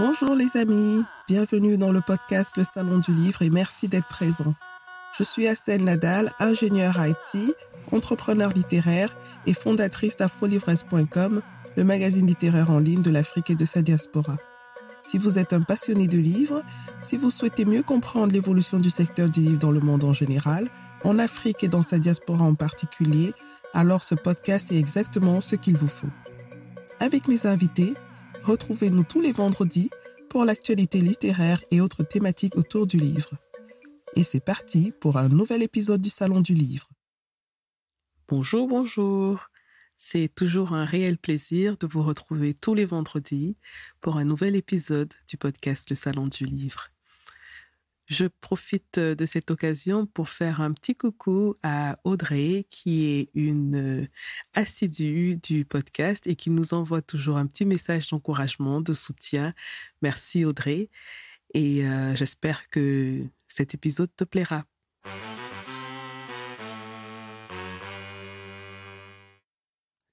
Bonjour les amis, bienvenue dans le podcast Le Salon du Livre et merci d'être présents. Je suis Hassel Nadal, ingénieure IT, entrepreneur littéraire et fondatrice d'afrolivres.com, le magazine littéraire en ligne de l'Afrique et de sa diaspora. Si vous êtes un passionné de livres, si vous souhaitez mieux comprendre l'évolution du secteur du livre dans le monde en général, en Afrique et dans sa diaspora en particulier, alors ce podcast est exactement ce qu'il vous faut. Avec mes invités, retrouvez-nous tous les vendredis pour l'actualité littéraire et autres thématiques autour du livre. Et c'est parti pour un nouvel épisode du Salon du Livre. Bonjour. C'est toujours un réel plaisir de vous retrouver tous les vendredis pour un nouvel épisode du podcast Le Salon du Livre. Je profite de cette occasion pour faire un petit coucou à Audrey, qui est une assidue du podcast et qui nous envoie toujours un petit message d'encouragement, de soutien. Merci Audrey et j'espère que cet épisode te plaira.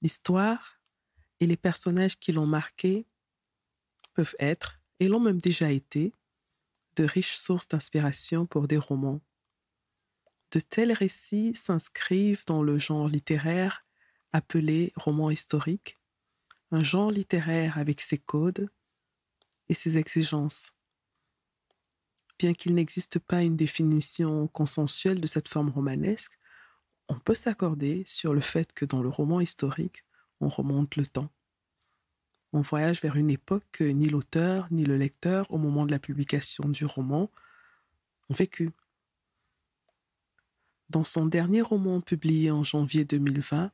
L'histoire et les personnages qui l'ont marqué peuvent être, et l'ont même déjà été, de riches sources d'inspiration pour des romans. De tels récits s'inscrivent dans le genre littéraire appelé roman historique, un genre littéraire avec ses codes et ses exigences. Bien qu'il n'existe pas une définition consensuelle de cette forme romanesque, on peut s'accorder sur le fait que dans le roman historique, on remonte le temps. On voyage vers une époque que ni l'auteur ni le lecteur, au moment de la publication du roman, ont vécu. Dans son dernier roman publié en janvier 2020,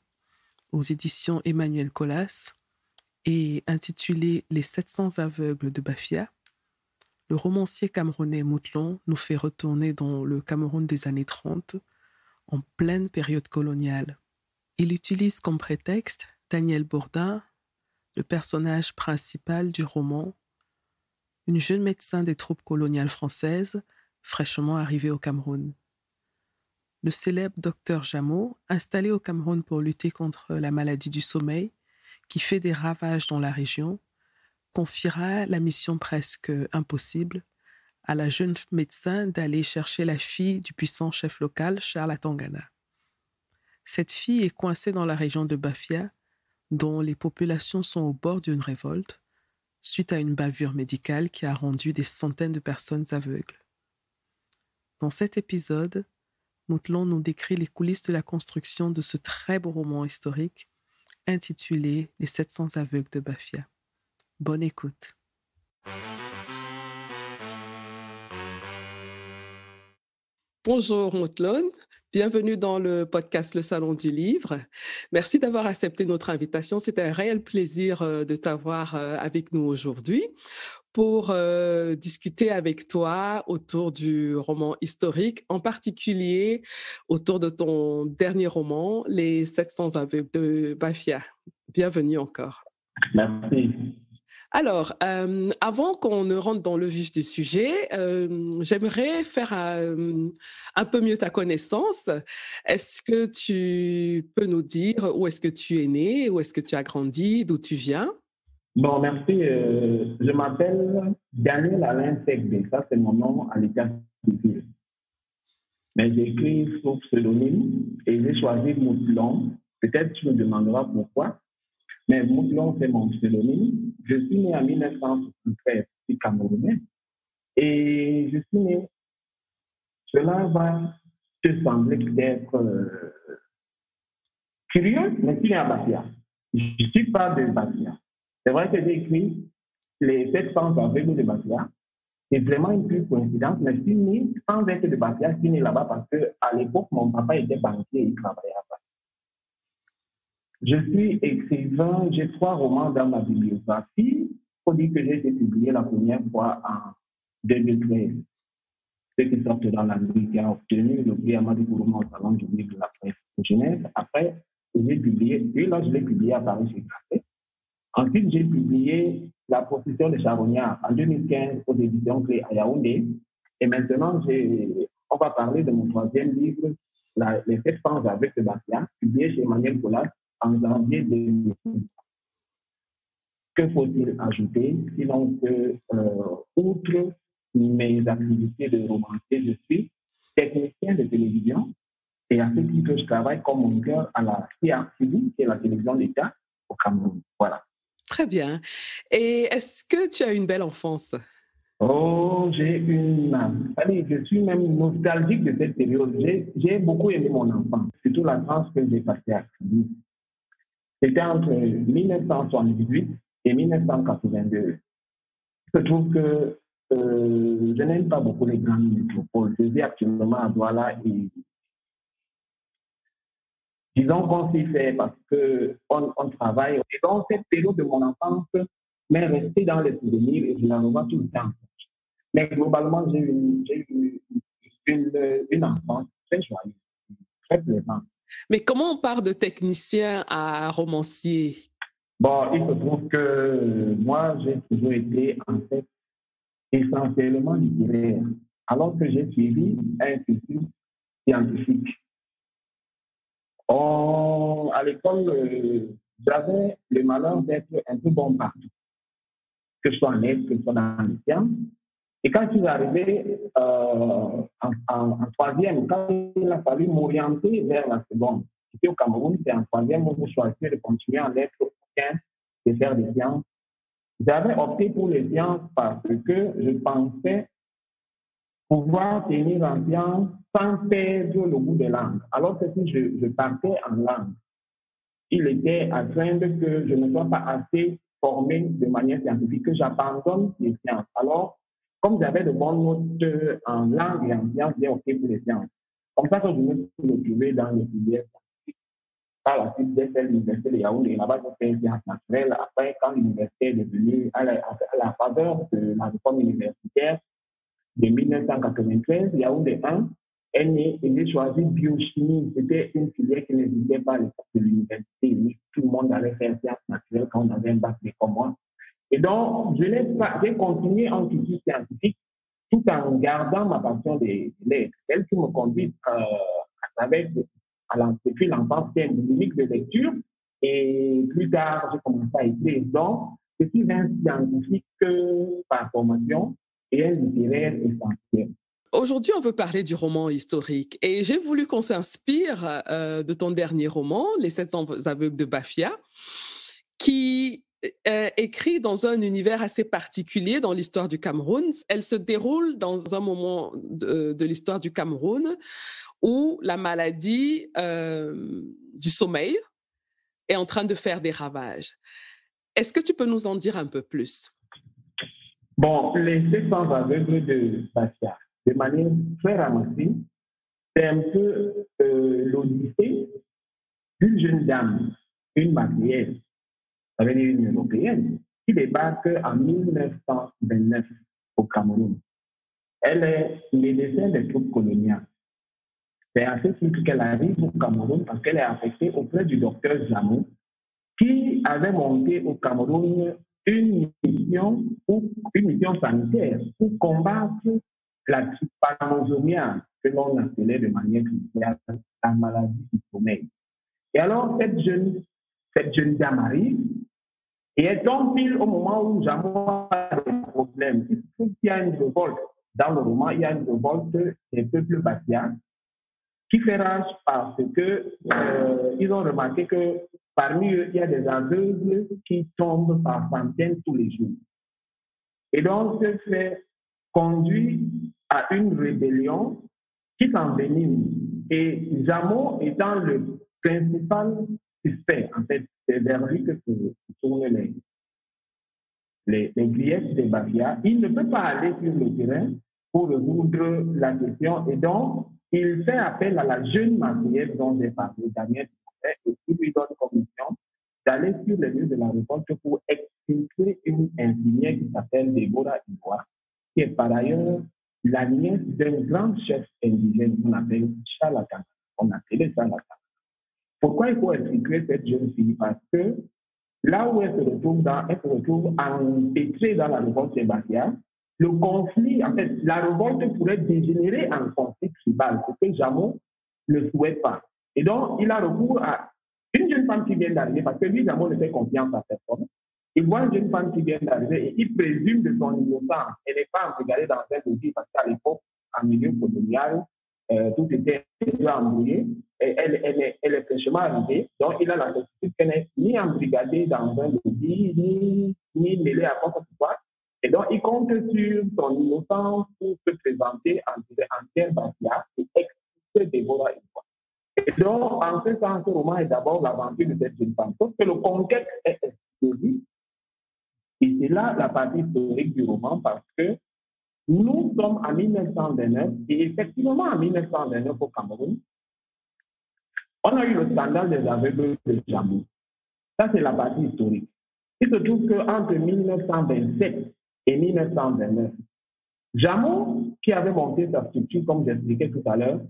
aux éditions Emmanuel Colas, et intitulé Les 700 aveugles de Bafia, le romancier camerounais Mouthlon nous fait retourner dans le Cameroun des années 30, en pleine période coloniale. Il utilise comme prétexte Daniel Bourdin, le personnage principal du roman, une jeune médecin des troupes coloniales françaises fraîchement arrivée au Cameroun. Le célèbre docteur Jameau, installé au Cameroun pour lutter contre la maladie du sommeil, qui fait des ravages dans la région, confiera la mission presque impossible à la jeune médecin d'aller chercher la fille du puissant chef local, Charles Atangana. Cette fille est coincée dans la région de Bafia, dont les populations sont au bord d'une révolte, suite à une bavure médicale qui a rendu des centaines de personnes aveugles. Dans cet épisode, Mouthlon nous décrit les coulisses de la construction de ce très beau roman historique intitulé Les 700 aveugles de Bafia. Bonne écoute. Bonjour Mouthlon, bienvenue dans le podcast Le Salon du Livre. Merci d'avoir accepté notre invitation. C'est un réel plaisir de t'avoir avec nous aujourd'hui pour discuter avec toi autour du roman historique, en particulier autour de ton dernier roman, Les 700 aveugles de Bafia. Bienvenue encore. Merci. Alors, avant qu'on ne rentre dans le vif du sujet, j'aimerais faire un peu mieux ta connaissance. Est-ce que tu peux nous dire où est-ce que tu es né, où est-ce que tu as grandi, d'où tu viens? Bon, merci. Je m'appelle Daniel Alain Segbe. Ça, c'est mon nom à l'état civil. Mais j'écris sous pseudonyme et j'ai choisi Mouthlon. Peut-être tu me demanderas pourquoi. Mais Mouthlon, c'est mon pseudonyme. Je suis né en 1973, je suis camerounais. Et je suis né. Cela va te sembler peut-être curieux, mais je suis né à Bafia. Je ne suis pas de Bafia. C'est vrai que j'ai écrit les 700 aveugles de Bafia. C'est vraiment une pure coïncidence, mais je suis né sans être de Bafia, je suis né là-bas parce qu'à l'époque, mon papa était banquier et il travaillait à Bafia. Je suis écrivain, j'ai 3 romans dans ma bibliographie. Il faut dire que j'ai été publié la première fois en 2013. Ceux qui sortent dans la nuit qui a obtenu le prix Amadou Kourouma au Salon du livre de la presse de Genève. Après, j'ai publié, puis là, je l'ai publié à Paris chez Grasset. Ensuite, j'ai publié La profession de charognard en 2015 aux éditions Clé à Yaoundé. Et maintenant, on va parler de mon 3e livre, Les 700 aveugles de Bafia, publié chez Emmanuel Colas en janvier 2015. Que faut-il ajouter? Sinon que, outre mes activités de romancier, je suis technicien de télévision et à ce titre, je travaille comme moniteur à la CRTV, qui est la télévision d'État au Cameroun. Voilà. Très bien. Et est-ce que tu as une belle enfance? Oh, allez, je suis même nostalgique de cette période. J'ai beaucoup aimé mon enfance, surtout la tranche que j'ai passée à Kivu. C'était entre 1978 et 1982. Je trouve que je n'aime pas beaucoup les grandes métropoles. Je vis actuellement à Douala et disons qu'on s'y fait parce qu'on travaille. Et donc, cette période de mon enfance m'est restée dans les souvenirs et je la revois tout le temps. Mais globalement, j'ai eu une enfance très joyeuse, très plaisante. Mais comment on part de technicien à romancier? Bon, il se trouve que moi, j'ai toujours été en fait essentiellement littéraire, alors que j'ai suivi un cursus scientifique. À l'école, j'avais le malheur d'être un peu bon partout, que ce soit en lettres, que ce soit dans les sciences. Et quand je suis arrivé en troisième, quand il a fallu m'orienter vers la seconde, c'était au Cameroun, c'est en troisième où j'ai choisi de continuer en lettres au 15, de faire des sciences. J'avais opté pour les sciences parce que je pensais pouvoir tenir en sciences sans perdre le goût des langues. Alors que si je partais en langue, il était à craindre que je ne sois pas assez formé de manière scientifique, que j'abandonne les sciences. Alors, comme j'avais de bonnes notes en langue et en sciences, j'ai opté pour les sciences. Comme ça que je me suis retrouvé dans les filières scientifiques. Par la suite, j'ai fait l'université de Yaoundé. Là-bas, j'ai fait les sciences naturelles. Après, quand l'université est devenue à la faveur de la réforme universitaire de 1993, Yaoundé 1 est né et j'ai choisi biochimie. C'était une filière qui n'existait pas à l'époque de l'université. Tout le monde allait faire sciences naturelles quand on avait un bac comme moi. Et donc, j'ai continué en cursus scientifique tout en gardant ma passion des lettres. Celle qui me conduit depuis l'enfance, c'est une dynamique de lecture. Et plus tard, j'ai commencé à écrire. Donc, je suis un scientifique par formation et un littéraire essentiel. Aujourd'hui, on veut parler du roman historique et j'ai voulu qu'on s'inspire de ton dernier roman, Les 700 aveugles de Bafia, qui est écrit dans un univers assez particulier dans l'histoire du Cameroun. Elle se déroule dans un moment de l'histoire du Cameroun où la maladie du sommeil est en train de faire des ravages. Est-ce que tu peux nous en dire un peu plus? Bon, Les 700 aveugles de Bafia, de manière très ramassée, c'est un peu l'odyssée d'une jeune dame, une maquilleuse, ça veut dire une européenne, qui débarque en 1929 au Cameroun. Elle est médecin des troupes coloniales. C'est à ce titre qu'elle arrive au Cameroun parce qu'elle est affectée auprès du docteur Jamou, qui avait monté au Cameroun une mission sanitaire pour combattre la trypanosomia, que l'on appelait de manière cruciale la maladie du sommeil. Et alors, cette jeune dame arrive et elle tombe pile au moment où Jamou a des problèmes. Il se trouve qu'il y a une révolte. Dans le roman, il y a une révolte des peuples batiens qui fait rage parce qu'ils ont remarqué que parmi eux, il y a des aveugles qui tombent par centaines tous les jours. Et donc, ce fait conduit à une rébellion qui s'envenime. Et Jamou étant le principal suspect, en fait, c'est vers lui que se tournent les griefs des Bafia. Il ne peut pas aller sur le terrain pour résoudre la question. Et donc, il fait appel à la jeune maquilleuse dont j'ai parlé, Daniel, et qui lui donne comme mission d'aller sur les lieux de la révolte pour expliquer une infirmière qui s'appelle Déborah Ivoire, qui est par ailleurs la nièce d'un grand chef indigène qu'on appelle Chalakana. On appelait Chalakana. Pourquoi il faut expliquer cette jeune fille? Parce que là où elle se retrouve empêtrée dans la révolte des Bafia, le conflit, en fait, la révolte pourrait dégénérer en conflit tribal, ce que Jamou ne souhaite pas. Et donc, il a recours à une jeune femme qui vient d'arriver, parce que lui, Jamou ne fait confiance à personne. Il voit une jeune femme qui vient d'arriver et il présume de son innocence. Elle n'est pas embrigadée dans un dossier parce qu'à l'époque, en milieu colonial, tout était embrouillé. Elle est fraîchement arrivée, donc il a la certitude qu'elle n'est ni embrigadée dans un dossier, ni mêlée à quoi que ce soit. Et donc, il compte sur son innocence pour se présenter en Pierre Bafia et expliquer Déborah une fois. Et donc, en ce sens, ce roman est d'abord l'aventure de cette jeune femme. Sauf que le contexte est explosif. Et c'est là la partie historique du roman parce que nous sommes en 1929 et effectivement en 1929 au Cameroun, on a eu le scandale des aveugles de Jamou. Ça, c'est la partie historique. Il se trouve qu'entre 1927 et 1929, Jamou, qui avait monté sa structure, comme j'expliquais tout à l'heure,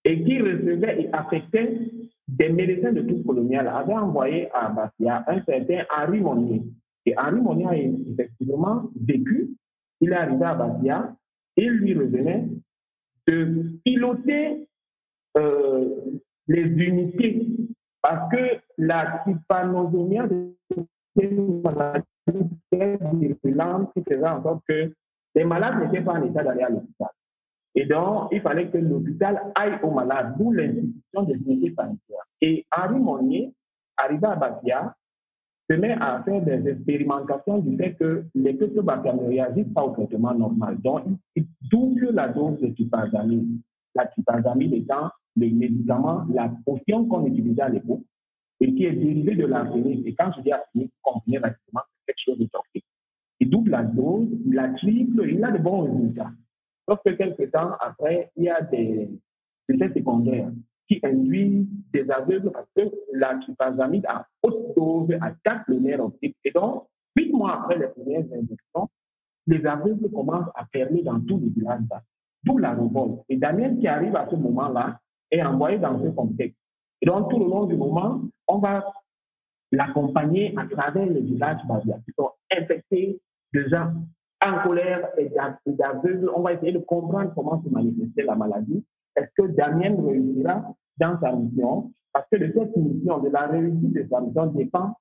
et qui recevait et affectait des médecins de tout colonial, avait envoyé à Bafia un certain Henri Monnier. Et Henri Monnier a effectivement vécu. Il est arrivé à Bafia et il lui revenait de piloter les unités parce que la trypanosomie c'est une maladie très virulente qui faisait en sorte que les malades n'étaient pas en état d'aller à l'hôpital. Et donc, il fallait que l'hôpital aille aux malades, d'où l'institution des unités sanitaires. Et Henri Monnier, arrivé à Bafia, se met à faire des expérimentations du fait que les peuples bafiens ne réagissent pas au traitement normal. Donc, il double la dose de trypazamine. La trypazamine étant le médicament, la potion qu'on utilisait à l'époque et qui est dérivée de l'arsenic. Et quand je dis arsenic, combiné rapidement, c'est quelque chose de toxique. Il double la dose, il la triple, il a de bons résultats. Sauf que quelques temps après, il y a des effets secondaires qui induisent des aveugles parce que la trypazamide à haute dose attaque le nerf optique. Et donc, 8 mois après les premières injections, les aveugles commencent à perler dans tous les villages. D'où la révolte. Et Daniel, qui arrive à ce moment-là, est envoyé dans ce contexte. Et donc, tout le long du moment, on va l'accompagner à travers les villages basiques qui sont infectés de gens en colère et d'aveugles. On va essayer de comprendre comment se manifestait la maladie. Est-ce que Damien réussira dans sa mission? Parce que de cette mission, de la réussite de sa mission dépend,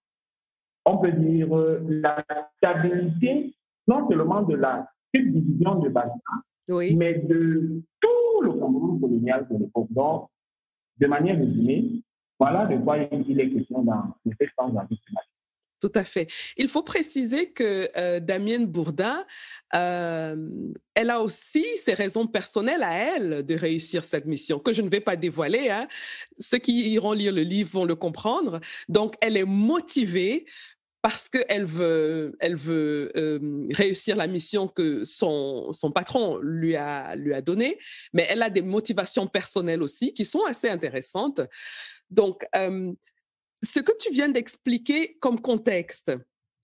on peut dire, la stabilité, non seulement de la subdivision de Bafia, oui, mais de tout le Cameroun colonial de l'époque. Donc, de manière résumée, voilà de quoi il est question dans le texte sans avis. Tout à fait. Il faut préciser que Damienne Bourdin, elle a aussi ses raisons personnelles à elle de réussir cette mission, que je ne vais pas dévoiler. Hein. Ceux qui iront lire le livre vont le comprendre. Donc, elle est motivée parce qu'elle veut réussir la mission que son patron lui a donnée, mais elle a des motivations personnelles aussi qui sont assez intéressantes. Donc, ce que tu viens d'expliquer comme contexte,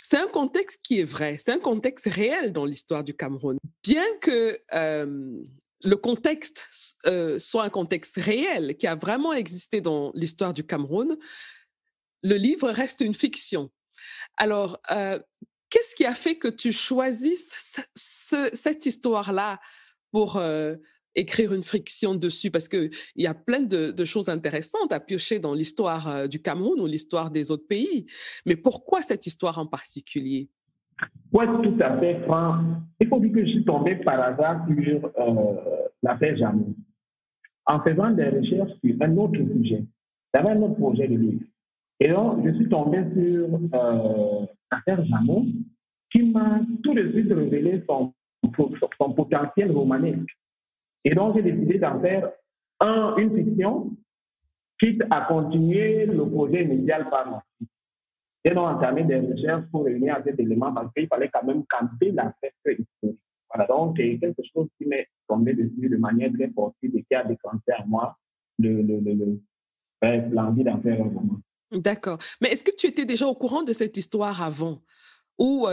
c'est un contexte qui est vrai, c'est un contexte réel dans l'histoire du Cameroun. Bien que le contexte soit un contexte réel qui a vraiment existé dans l'histoire du Cameroun, le livre reste une fiction. Alors, qu'est-ce qui a fait que tu choisisses cette histoire-là pour écrire une fiction dessus? Parce qu'il y a plein de choses intéressantes à piocher dans l'histoire du Cameroun ou l'histoire des autres pays. Mais pourquoi cette histoire en particulier? Oui, tout à fait, Franck. Il faut dire que je suis tombé par hasard sur l'affaire Jamou. En faisant des recherches sur un autre sujet, j'avais un autre projet de livre. Et donc, je suis tombé sur l'affaire Jamou qui m'a tout de suite révélé son potentiel romanesque. Et donc, j'ai décidé d'en faire une fiction, quitte à continuer le projet initial par la suite. J'ai donc entamé des recherches pour réunir à cet élément parce qu'il fallait quand même camper l'aspect historique. Voilà, donc c'est quelque chose qui m'est tombé dessus de manière très forte et qui a déclenché à moi l'envie d'en faire un roman. D'accord. Mais est-ce que tu étais déjà au courant de cette histoire avant? Ou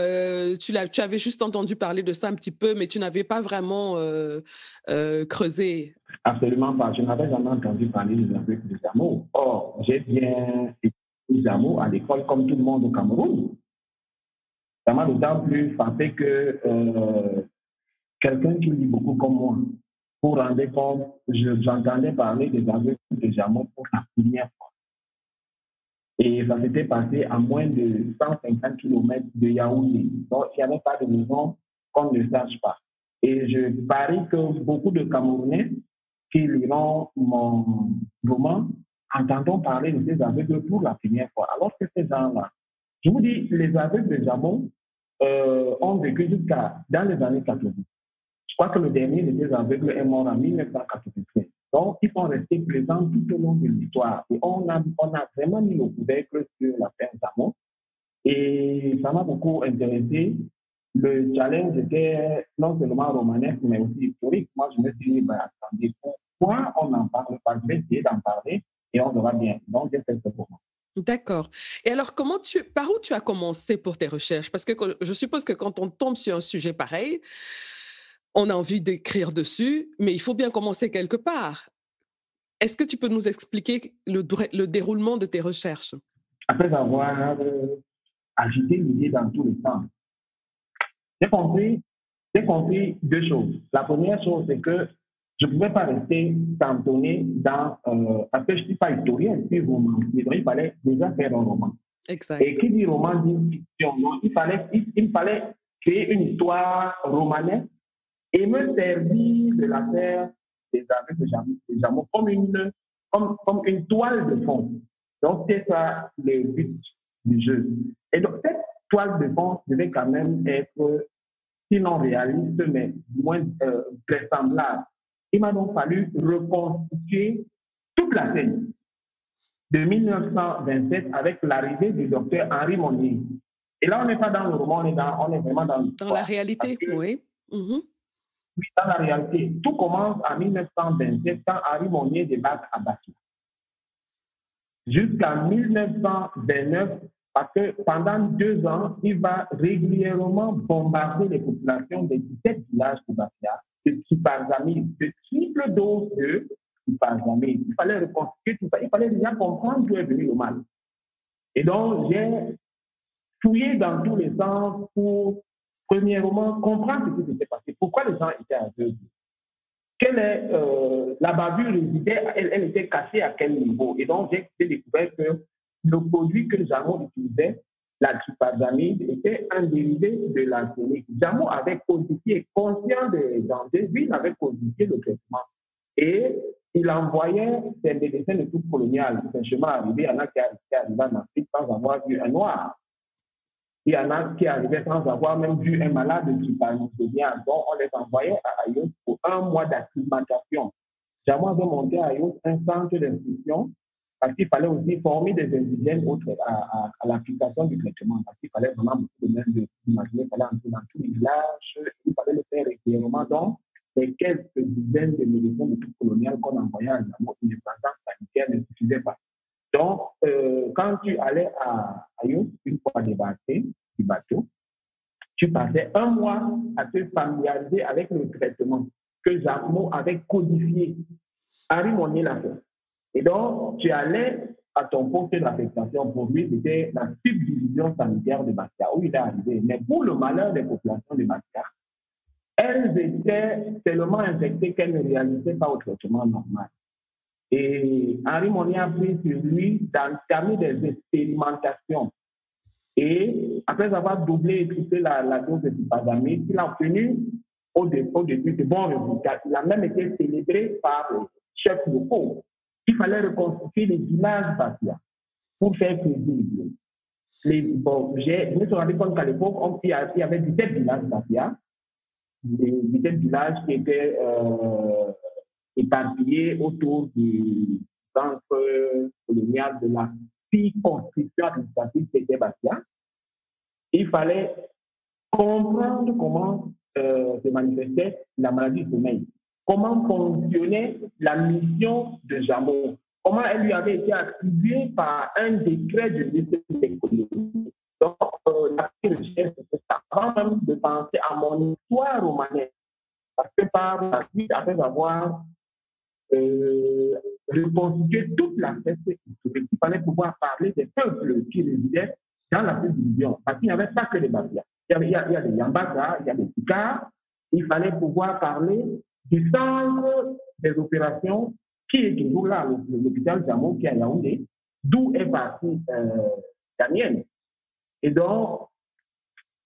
tu avais juste entendu parler de ça un petit peu, mais tu n'avais pas vraiment creusé? Absolument pas. Je n'avais jamais entendu parler de l'aveugles de Jamou. Or, j'ai bien étudié Jamou à l'école comme tout le monde au Cameroun. Ça m'a d'autant plus frappé que quelqu'un qui lit beaucoup comme moi, pour rendre compte, j'entendais parler des aveugles de Jamou pour la première fois. Et ça s'était passé à moins de 150 km de Yaoundé. Donc, il n'y avait pas de raison qu'on ne sache pas. Et je parie que beaucoup de Camerounais qui liront mon roman entendront parler de ces aveugles pour la première fois. Alors que ces gens-là, je vous dis, les aveugles de Jamon ont vécu jusqu'à dans les années 80. Je crois que le dernier de ces aveugles est mort en 1993. Donc, ils sont restés présents tout au long de l'histoire. Et on a vraiment mis le couvercle sur l'affaire Jamon. Et ça m'a beaucoup intéressé. Le challenge était non seulement romanesque, mais aussi historique. Moi, je me suis dit, ben, attendez, pourquoi on n'en parle pas? Je vais essayer d'en parler et on verra bien. Donc, j'ai fait ce moment. D'accord. Et alors, par où tu as commencé pour tes recherches? Parce que je suppose que quand on tombe sur un sujet pareil, on a envie d'écrire dessus, mais il faut bien commencer quelque part. Est-ce que tu peux nous expliquer le déroulement de tes recherches? Après avoir agité l'idée dans tous les sens, j'ai compris deux choses. La première chose, c'est que je ne pouvais pas rester cantonné parce que je ne suis pas historien, je suis romancier. Donc, il fallait déjà faire un roman. Exact. Et qui dit roman dit fiction. Donc, il me fallait créer une histoire romanesque et me servir de l'affaire des aveugles de Jamon comme une toile de fond. Donc, c'est ça le but du jeu. Et donc, cette toile de fond devait quand même être, sinon réaliste, mais du moins vraisemblable. Il m'a donc fallu reconstituer toute la scène de 1927 avec l'arrivée du docteur Henri Monnier. Et là, on n'est pas dans le roman, on est vraiment dans l'histoire. Dans la réalité, oui. Oui, dans la réalité. Tout commence en 1927 quand Henri Monnier débarque à Bafia. Jusqu'en 1929, parce que pendant 2 ans, il va régulièrement bombarder les populations des 17 villages de Bafia, de Kipazamid, de triple dose de Kipazamid. Il fallait reconstituer tout ça. Il fallait déjà comprendre d'où est venu le mal. Et donc, j'ai fouillé dans tous les sens pour, premièrement, comprendre ce qui s'était passé. Pourquoi les gens étaient aveugles? Quelle est la bavure résidait, elle était cachée à quel niveau? Et donc, j'ai découvert que le produit que Jamon utilisait, la tripazamide, était un dérivé de l'arsenic. Jamon avait codifié, conscient des dangers, lui, il avait codifié le traitement. Et il envoyait ses médecins de tout colonial. C'est un chemin arrivé, il y en a qui arrivaient en Afrique sans avoir vu un noir. Il y en a qui arrivaient sans avoir même vu un malade qui parlait. Donc, on les envoyait à Ayos pour 1 mois d'acclimatation. Jamon avait monté à Ayos un centre d'instruction parce qu'il fallait aussi former des indigènes à l'application du traitement. Parce qu'il fallait vraiment beaucoup de même d'imaginer, il fallait entrer dans tous les villages, il fallait le faire régulièrement. Donc, les quelques dizaines de médecins de tout colonial qu'on envoyait à Jamon, une présence sanitaire ne suffisait pas. Donc, quand tu allais à Ayos, une fois débarqué du bateau, tu passais 1 mois à te familiariser avec le traitement que Jamon avait codifié. Henri Monnier l'a fait. Et donc, tu allais à ton poste d'affectation. Pour lui, c'était la subdivision sanitaire de Bafia, où il est arrivé. Mais pour le malheur des populations de Bafia, elles étaient tellement infectées qu'elles ne réalisaient pas au traitement normal. Et Henri Monnier a pris sur lui d'entamer des expérimentations. Et après avoir doublé et triplé la dose de tripazamide, il a obtenu au début de bons résultats. Il a même été célébré par les chefs locaux. Il fallait reconstituer les villages Bafia pour faire crédible. Je me suis rendu compte qu'à l'époque, il y avait 17 villages Bafia, des 17 villages qui étaient éparpillés autour du centre colonial de la circonscription administrative qui était Bafia. Il fallait comprendre comment se manifestait la maladie du sommeil, comment fonctionnait la mission de Jamon, comment elle lui avait été attribuée par un décret de ministère des colonies. Donc, la recherche, c'est ça, avant même de penser à mon histoire romanesque, parce que par la suite, après avoir reconstitué toute la fête historique, il fallait pouvoir parler des peuples qui résidaient dans la subdivision, parce qu'il n'y avait pas que les Bafias. Il y a des Yambasa, il y a des Tikars. Il fallait pouvoir parler du centre des opérations qui est toujours là, l'hôpital Jamon qui est à Yaoundé, d'où est parti Daniel. Et donc,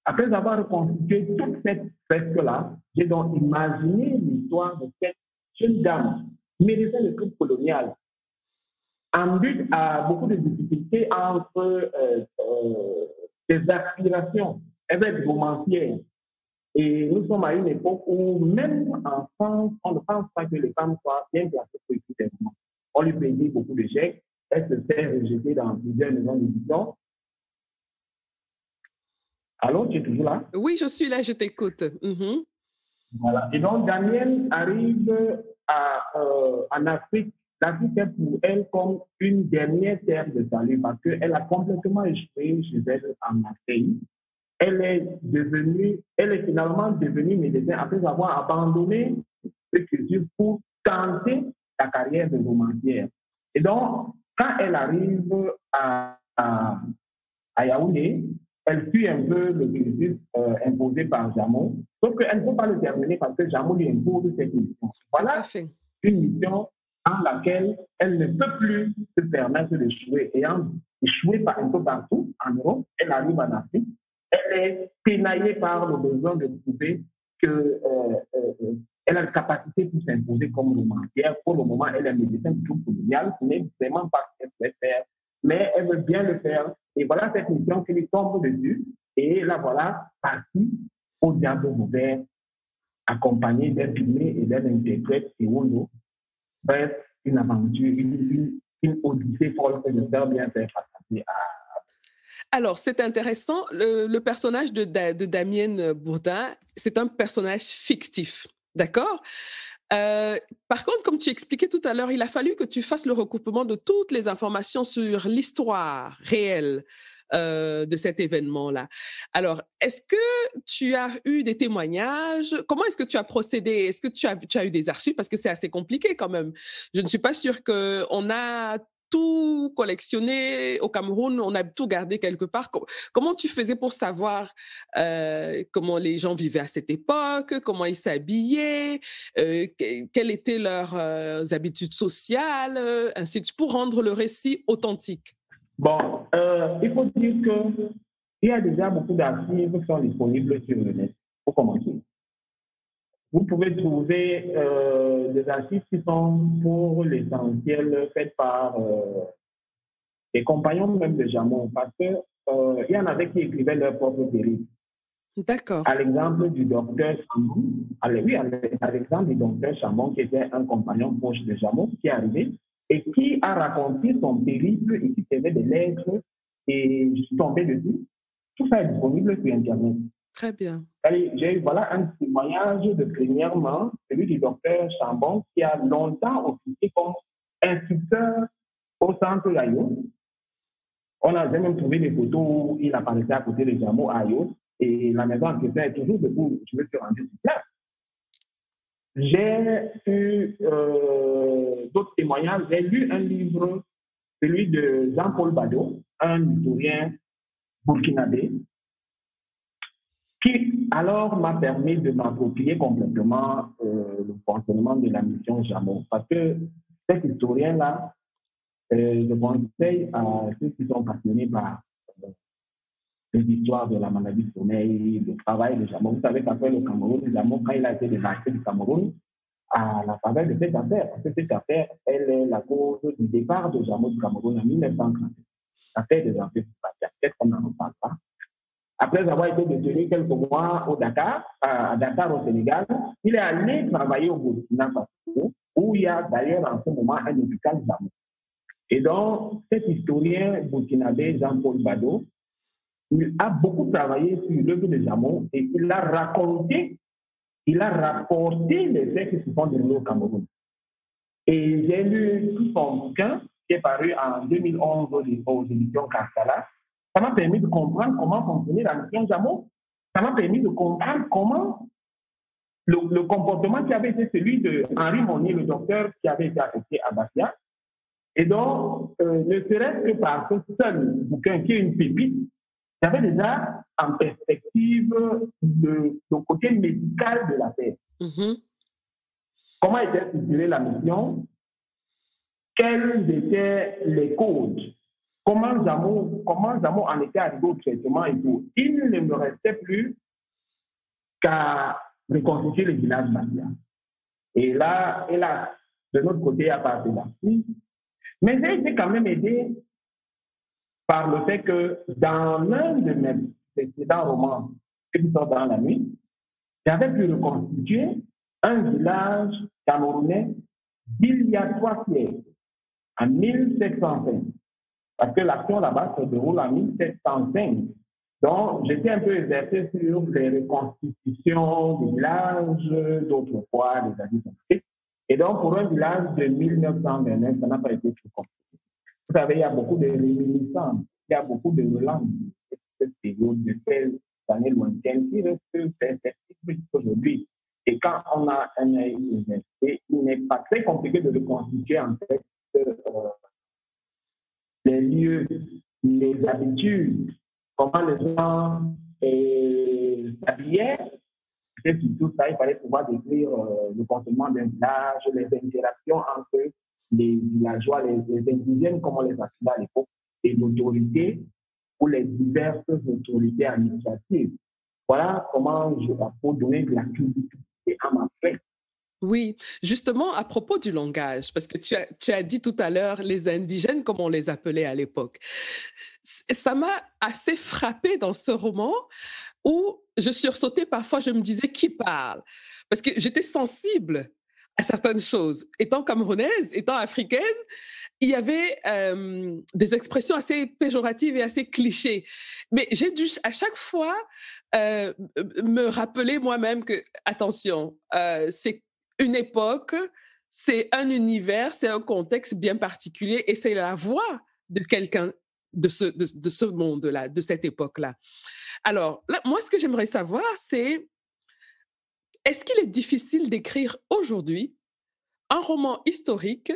après avoir reconstitué toute cette fresque-là, j'ai donc imaginé l'histoire de cette jeune dame qui méritait le club colonial, en but à beaucoup de difficultés entre ses aspirations. Elle va être romancière. Et nous sommes à une époque où, même en France, on ne pense pas que les femmes soient bien placées pour écrire des romans. On lui paye beaucoup d'échecs. Elle se fait rejeter dans plusieurs maisons d'édition. Allô, tu es toujours là? Oui, je suis là, je t'écoute. Mm-hmm. Voilà. Et donc, Daniel arrive en Afrique. L'Afrique est pour elle comme une dernière terre de salut parce qu'elle a complètement échoué chez elle en Marseille. Elle est finalement devenue médecin après avoir abandonné ce cursus pour tenter sa carrière de romancière. Et donc, quand elle arrive à Yaoundé, elle suit un peu le cursus imposé par Jameau, sauf qu'elle ne peut pas le terminer parce que Jameau lui impose cette mission. Voilà une mission dans laquelle elle ne peut plus se permettre d'échouer. Ayant échoué un peu partout en Europe, elle arrive en Afrique. Elle est pénaillée par le besoin de prouver qu'elle a la capacité pour s'imposer comme romancière. Pour le moment, elle est médecin du groupe colonial. Ce n'est vraiment pas ce qu'elle peut faire, mais elle veut bien le faire. Et voilà cette mission qui lui tombe dessus. Et la voilà partie au diable ouvert, accompagnée d'un pilier et d'un interprète et Wondo. Bref, une aventure, une odyssée folle que j'espère bien faire passer à. Alors, c'est intéressant. Le personnage de Damienne Bourdin, c'est un personnage fictif, d'accord? Par contre, comme tu expliquais tout à l'heure, il a fallu que tu fasses le recoupement de toutes les informations sur l'histoire réelle de cet événement-là. Alors, est-ce que tu as eu des témoignages? Comment est-ce que tu as procédé? Est-ce que tu as eu des archives? Parce que c'est assez compliqué quand même. Je ne suis pas sûre qu'on a tout collectionné au Cameroun, on a tout gardé quelque part. Comment tu faisais pour savoir comment les gens vivaient à cette époque, comment ils s'habillaient, quelles étaient leurs habitudes sociales, ainsi de suite, pour rendre le récit authentique? Bon, il faut dire qu'il y a déjà beaucoup d'archives qui sont disponibles sur le net, pour commencer. Vous pouvez trouver des archives qui sont pour l'essentiel faites par les compagnons même de Jameau, parce qu'il y en avait qui écrivaient leur propre périple. D'accord. À l'exemple du docteur Chambon, à l'exemple du docteur Chambon, qui était un compagnon proche de Jameau, qui est arrivé et qui a raconté son périple et qui faisait des lettres et je suis tombé dessus. Tout ça est disponible sur Internet. Très bien. J'ai eu voilà un témoignage de premièrement, celui du docteur Chambon, qui a longtemps occupé comme instructeur au centre Ayos. On a même trouvé des photos où il apparaissait à côté de Jameau à Ayos et la maison en question est toujours debout. Je me suis rendu sur place. J'ai eu d'autres témoignages. J'ai lu un livre, celui de Jean-Paul Bado, un historien burkinabé, qui alors m'a permis de m'approprier complètement le fonctionnement de la mission Jameau. Parce que cet historien-là, je conseille à ceux qui sont passionnés par les histoires de la maladie du sommeil, le travail de Jameau. Vous savez qu'après le Cameroun, Jameau, quand il a été débarqué du Cameroun, à la faveur de cette affaire, parce que cette affaire, elle est la cause du départ de Jameau du Cameroun en 1930. L'affaire des enfants, peut-être qu'on n'en parle pas. Après avoir été détenu quelques mois au Dakar, à Dakar au Sénégal, il est allé travailler au Burkina Faso, où il y a d'ailleurs en ce moment un hôpital Jameau. Et donc, cet historien burkinabé, Jean-Paul Bado, il a beaucoup travaillé sur l'œuvre de Jameau et il a rapporté les faits qui se sont déroulés au Cameroun. Et j'ai lu tout son bouquin qui est paru en 2011 aux éditions Carcala. Ça m'a permis de comprendre comment fonctionnait la mission Jameau. Ça m'a permis de comprendre comment le comportement qui avait été celui de Henri Monnier, le docteur qui avait été affecté à Bafia. Et donc, ne serait-ce que par ce seul bouquin qui est une pépite, j'avais déjà en perspective le côté médical de l'affaire. Mm-hmm. Comment était structurée la mission? Quelles étaient les causes comment Jameau en était arrivé au traitement et tout. Il ne me restait plus qu'à reconstituer le village Bafia. Et là, de notre côté, il n'y a pas assez d'appui. Mais j'ai été quand même aidé par le fait que dans l'un de mes précédents romans, qui sort dans la nuit, j'avais pu reconstituer un village camerounais d'il y a 3 siècles, en 1705. Parce que l'action là-bas se déroule en 1705. Donc, j'étais un peu exercé sur les reconstitutions des villages d'autrefois, des années 50. Et donc, pour un village de 1929, ça n'a pas été tout compliqué. Vous savez, il y a beaucoup de réminiscences, il y a beaucoup de relances de cette période, de ces années lointaines qui restent perceptibles aujourd'hui. Et quand on a un œil exercé, il n'est pas très compliqué de reconstituer en fait les lieux, les habitudes, comment les gens s'habillaient. Et surtout ça, il fallait pouvoir décrire le fonctionnement d'un village, les interactions entre les villageois, les indigènes, comme on les appelait à l'époque, et l'autorité ou les diverses autorités administratives. Voilà comment je vais donner de la crédibilité à ma fête. Oui, justement, à propos du langage, parce que tu as dit tout à l'heure les indigènes, comme on les appelait à l'époque. Ça m'a assez frappée dans ce roman où je sursautais parfois, je me disais qui parle? Parce que j'étais sensible à certaines choses. Étant camerounaise, étant africaine, il y avait des expressions assez péjoratives et assez clichés. Mais j'ai dû à chaque fois me rappeler moi-même que, attention, c'est une époque, c'est un univers, c'est un contexte bien particulier et c'est la voix de quelqu'un de ce monde-là, de cette époque-là. Alors, là, moi, ce que j'aimerais savoir, c'est est-ce qu'il est difficile d'écrire aujourd'hui un roman historique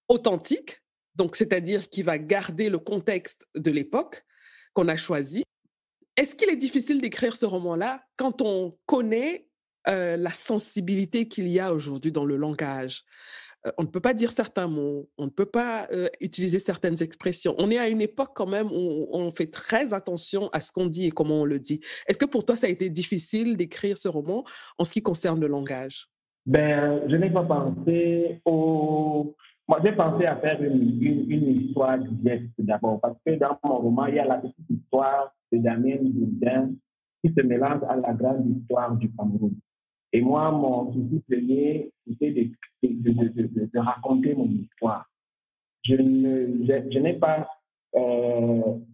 authentique, donc c'est-à-dire qui va garder le contexte de l'époque qu'on a choisi? Est-ce qu'il est difficile d'écrire ce roman-là quand on connaît la sensibilité qu'il y a aujourd'hui dans le langage? On ne peut pas dire certains mots, on ne peut pas utiliser certaines expressions. On est à une époque quand même où on fait très attention à ce qu'on dit et comment on le dit. Est-ce que pour toi, ça a été difficile d'écrire ce roman en ce qui concerne le langage? Je n'ai pas pensé au... Moi, j'ai pensé à faire une histoire du geste d'abord, parce que dans mon roman, il y a la petite histoire de Damien Boudin qui se mélange à la grande histoire du Cameroun. Et moi, mon souci premier, c'était de raconter mon histoire. Je n'ai pas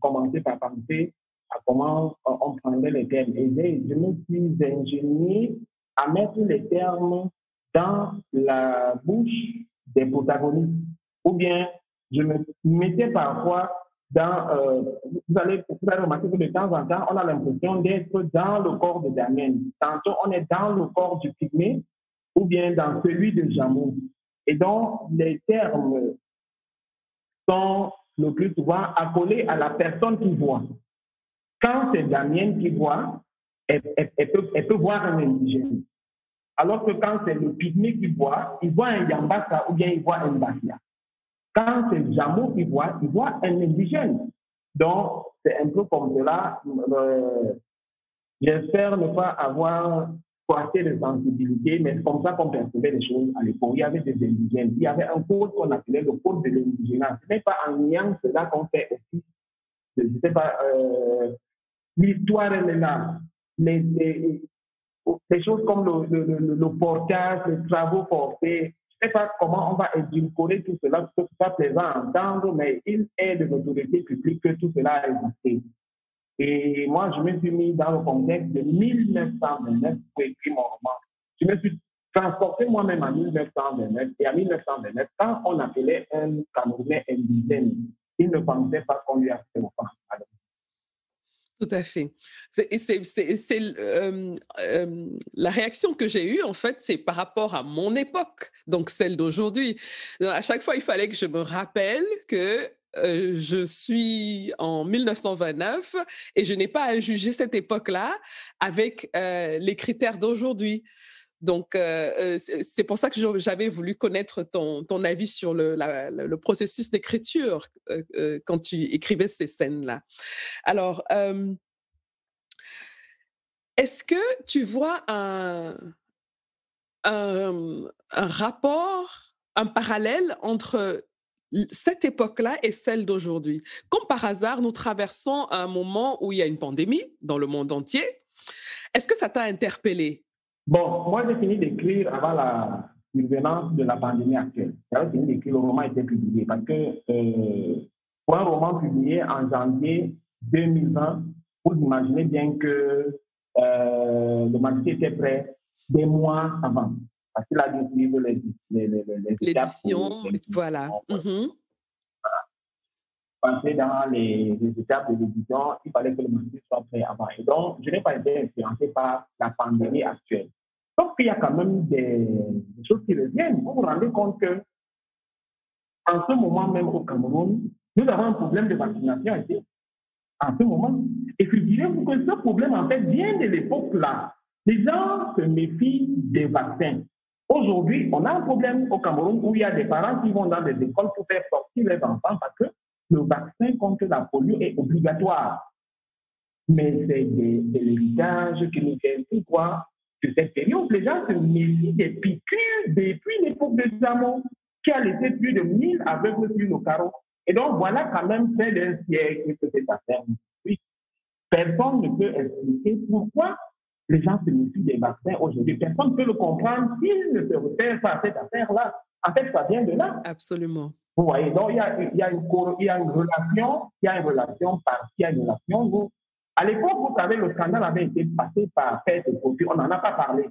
commencé par penser à comment on prendrait les termes. Et je me suis ingénié à mettre les termes dans la bouche des protagonistes. Ou bien, je me mettais parfois dans... vous allez remarquer que de temps en temps, on a l'impression d'être dans le corps de Damien. Tantôt, on est dans le corps du pygmée ou bien dans celui de Jameau. Et donc, les termes sont le plus souvent accolés à la personne qui voit. Quand c'est Damien qui voit, elle peut voir un indigène. Alors que quand c'est le pygmée qui voit, il voit un Yambassa ou bien il voit un Bafia. Quand c'est Jameau qui voit, il voit un indigène. Donc, c'est un peu comme cela. J'espère ne pas avoir assez de sensibilité, mais c'est comme ça qu'on percevait les choses à l'époque. Il y avait des indigènes. Il y avait un code qu'on appelait le code de l'indigénat. Ce n'est pas en niant cela qu'on fait aussi. Je ne sais pas, l'histoire, elle est là. Les choses comme le portage, les travaux forcés, je ne sais pas comment on va édulcorer tout cela, parce que ce n'est pas plaisant à entendre, mais il est de l'autorité publique que tout cela a existé. Et moi, je me suis mis dans le contexte de 1929 pour écrire mon roman. Je me suis transporté moi-même en 1929. Et en 1929, quand on appelait un Camerounais indigène, il ne pensait pas qu'on lui a fait offense. Tout à fait. La réaction que j'ai eue, en fait, c'est par rapport à mon époque, donc celle d'aujourd'hui. À chaque fois, il fallait que je me rappelle que je suis en 1929 et je n'ai pas à juger cette époque-là avec les critères d'aujourd'hui. Donc, c'est pour ça que j'avais voulu connaître ton avis sur le processus d'écriture quand tu écrivais ces scènes-là. Alors, est-ce que tu vois un rapport, un parallèle entre cette époque-là et celle d'aujourd'hui? Comme par hasard, nous traversons un moment où il y a une pandémie dans le monde entier. Est-ce que ça t'a interpellé? Bon, moi, j'ai fini d'écrire avant la survenance de la pandémie actuelle. J'avais fini d'écrire, le roman était publié parce que pour un roman publié en janvier 2020, vous imaginez bien que le manuscrit était prêt des mois avant. Parce qu'il a dû suivre les étapes. L'édition, voilà. Passer dans les étapes de l'édition, il fallait que le manuscrit soit prêt avant. Et donc, je n'ai pas été influencé par la pandémie actuelle. Sauf qu'il y a quand même des choses qui reviennent. Vous vous rendez compte que en ce moment même au Cameroun, nous avons un problème de vaccination ici. En ce moment. Et figurez-vous que ce problème, en fait, vient de l'époque-là. Les gens se méfient des vaccins. Aujourd'hui, on a un problème au Cameroun où il y a des parents qui vont dans des écoles pour faire sortir les enfants parce que le vaccin contre la polio est obligatoire. Mais c'est de l'héritage qui nous fait pourquoi, sur cette période, les gens se méfient des piqûres depuis l'époque de Zamon, qui a laissé plus de 1000 aveugles sur le carreau. Et donc, voilà quand même près d'un siècle que cette affaire. Oui. Personne ne peut expliquer pourquoi les gens se méfient des vaccins aujourd'hui. Personne ne peut le comprendre s'ils ne se réfèrent pas à cette affaire-là. En fait, ça vient de là. Absolument. Vous voyez, donc il y a une relation par il y a une relation. À l'époque, vous savez, le scandale avait été passé par Père de Kofi, on n'en a pas parlé.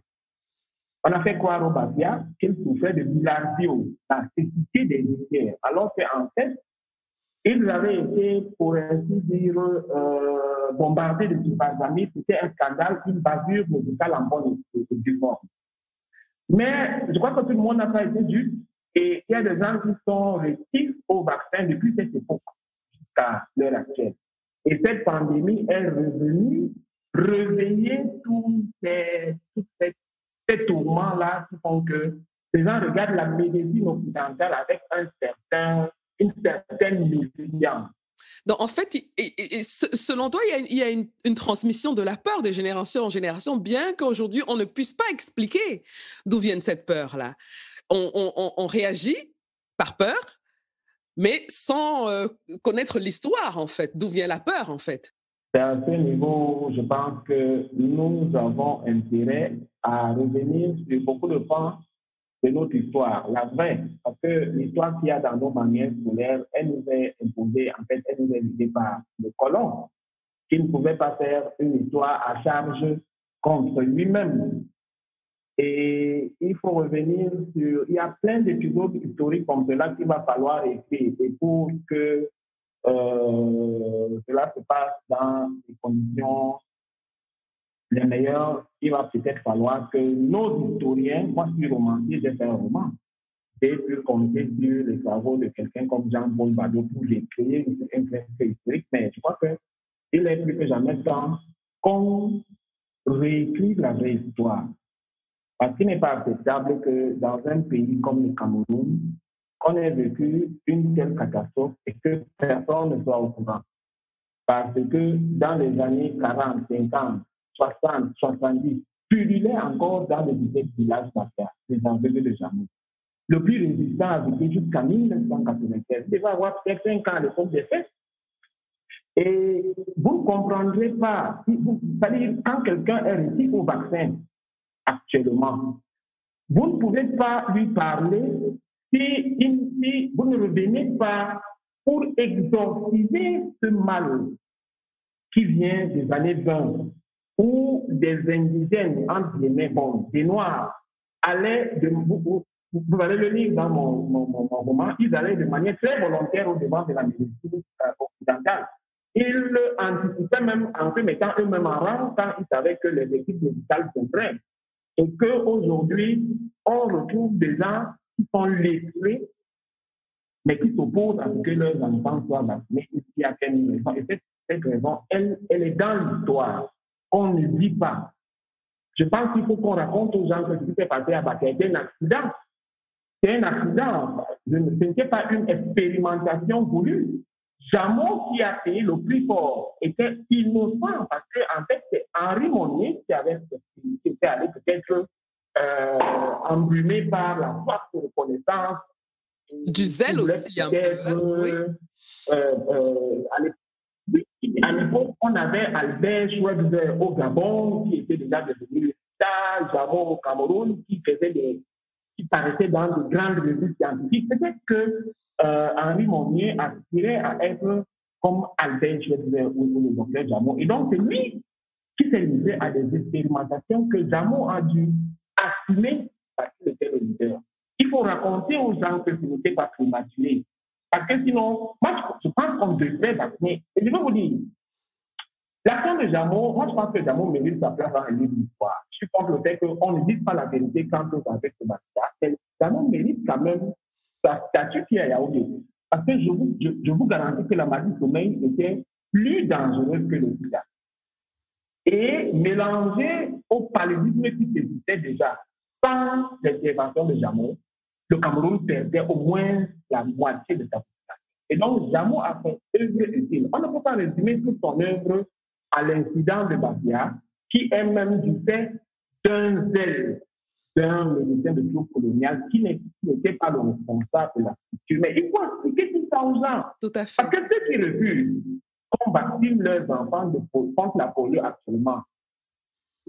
On a fait croire au Bafia qu'il souffrait de bilardio, la cécité des litières, alors qu'en fait, ils avaient été, pour ainsi dire, bombardés de sulfasamide. C'était un scandale, une bavure médicale en bonne et due forme. Mais je crois que tout le monde n'a pas été juste. Et il y a des gens qui sont rétifs au vaccin depuis cette époque jusqu'à l'heure actuelle. Et cette pandémie est revenue réveiller tous ces tourments-là qui font que les gens regardent la médecine occidentale avec une certaine méfiance. Donc, en fait, selon toi, il y a une transmission de la peur de génération en génération, bien qu'aujourd'hui, on ne puisse pas expliquer d'où vient cette peur-là. On réagit par peur, mais sans connaître l'histoire, en fait, d'où vient la peur, en fait. C'est à ce niveau, je pense que nous avons intérêt à revenir sur beaucoup de points de notre histoire, la vraie, parce que l'histoire qu'il y a dans nos manuels scolaires, elle nous est imposée, en fait, elle nous est guidée par le colon, qui ne pouvait pas faire une histoire à charge contre lui-même. Et il faut revenir sur... Il y a plein d'épisodes historiques comme cela qu'il va falloir écrire. Et pour que cela se passe dans des conditions les meilleures, il va peut-être falloir que nos historiens, moi je suis romancier, j'ai fait un roman, j'ai pu compter sur les travaux de quelqu'un comme Jean-Paul Bado pour créer un fait historique, mais je crois qu'il est plus que jamais temps qu'on réécrive la vraie histoire. Parce qu'il n'est pas acceptable que dans un pays comme le Cameroun, on ait vécu une telle catastrophe et que personne ne soit au courant. Parce que dans les années 40, 50, 60, 70, pullulaient encore dans les 17 villages d'affaires, les aveugles de Jamou. Le plus résistant a vécu jusqu'à 1996. Il devait avoir peut-être 5 ans à l'époque des faits. Et vous ne comprendrez pas, c'est-à-dire quand quelqu'un est rétif au vaccin actuellement, vous ne pouvez pas lui parler si vous ne revenez pas pour exorciser ce mal qui vient des années 20, où des indigènes, entre guillemets, bon, des Noirs, allaient, vous allez le lire dans mon roman, ils allaient de manière très volontaire au devant de la médecine occidentale. Ils anticipaient même en se mettant eux-mêmes en rang quand ils savaient que les équipes médicales sont prêtes. Et qu'aujourd'hui, on retrouve des gens qui sont lettrés, mais qui s'opposent à ce que leurs enfants soient vaccinés. Il y a quelle raison. Et cette raison, elle est dans l'histoire. On ne dit pas. Je pense qu'il faut qu'on raconte aux gens que ce qui s'est passé à Bakia était un accident. C'est un accident. Ce n'était pas une expérimentation voulue. Jameau, qui a payé le plus fort, était innocent parce qu'en fait, c'est Henri Monnier qui était allé peut-être embrumé par la soif de reconnaissance. Du zèle aussi, un peu. Oui. À l'époque, on avait Albert Schweitzer au Gabon, qui était déjà devenu star, Jameau au Cameroun, qui paraissait dans de grandes revues scientifiques. Peut-être que Henri Monnier aspirait à être comme Albert Schweitzer ou le docteur Jameau. Et donc, c'est lui qui s'est livré à des expérimentations que Jameau a dû assumer parce qu'il était le leader. Il faut raconter aux gens que ce n'était pas prématuré. Parce que sinon, moi, je pense qu'on devrait vacciner. Et je vais vous dire, l'action de Jameau, moi, je pense que Jameau mérite sa place dans le livre d'histoire. Je suis contre le fait qu'on ne dise pas la vérité quand on avec ce vaccin. Jameau mérite quand même sa statue qui est à Yaoundé. Parce que je vous garantis que la maladie du sommeil était plus dangereuse que le sida. Et mélangé au paludisme qui existait déjà, sans l'intervention de Jameau, le Cameroun perdait au moins la moitié de sa population. Et donc, Jameau a fait œuvre utile. On ne peut pas résumer toute son œuvre à l'incident de Bakia, qui est même du fait d'un zèle d'un médecin de troupe colonial qui n'était pas le responsable de la structure. Mais il faut expliquer tout ça aux gens. Tout à fait. Parce que ceux qui refusent qu'on vaccine leurs enfants contre la polio actuellement,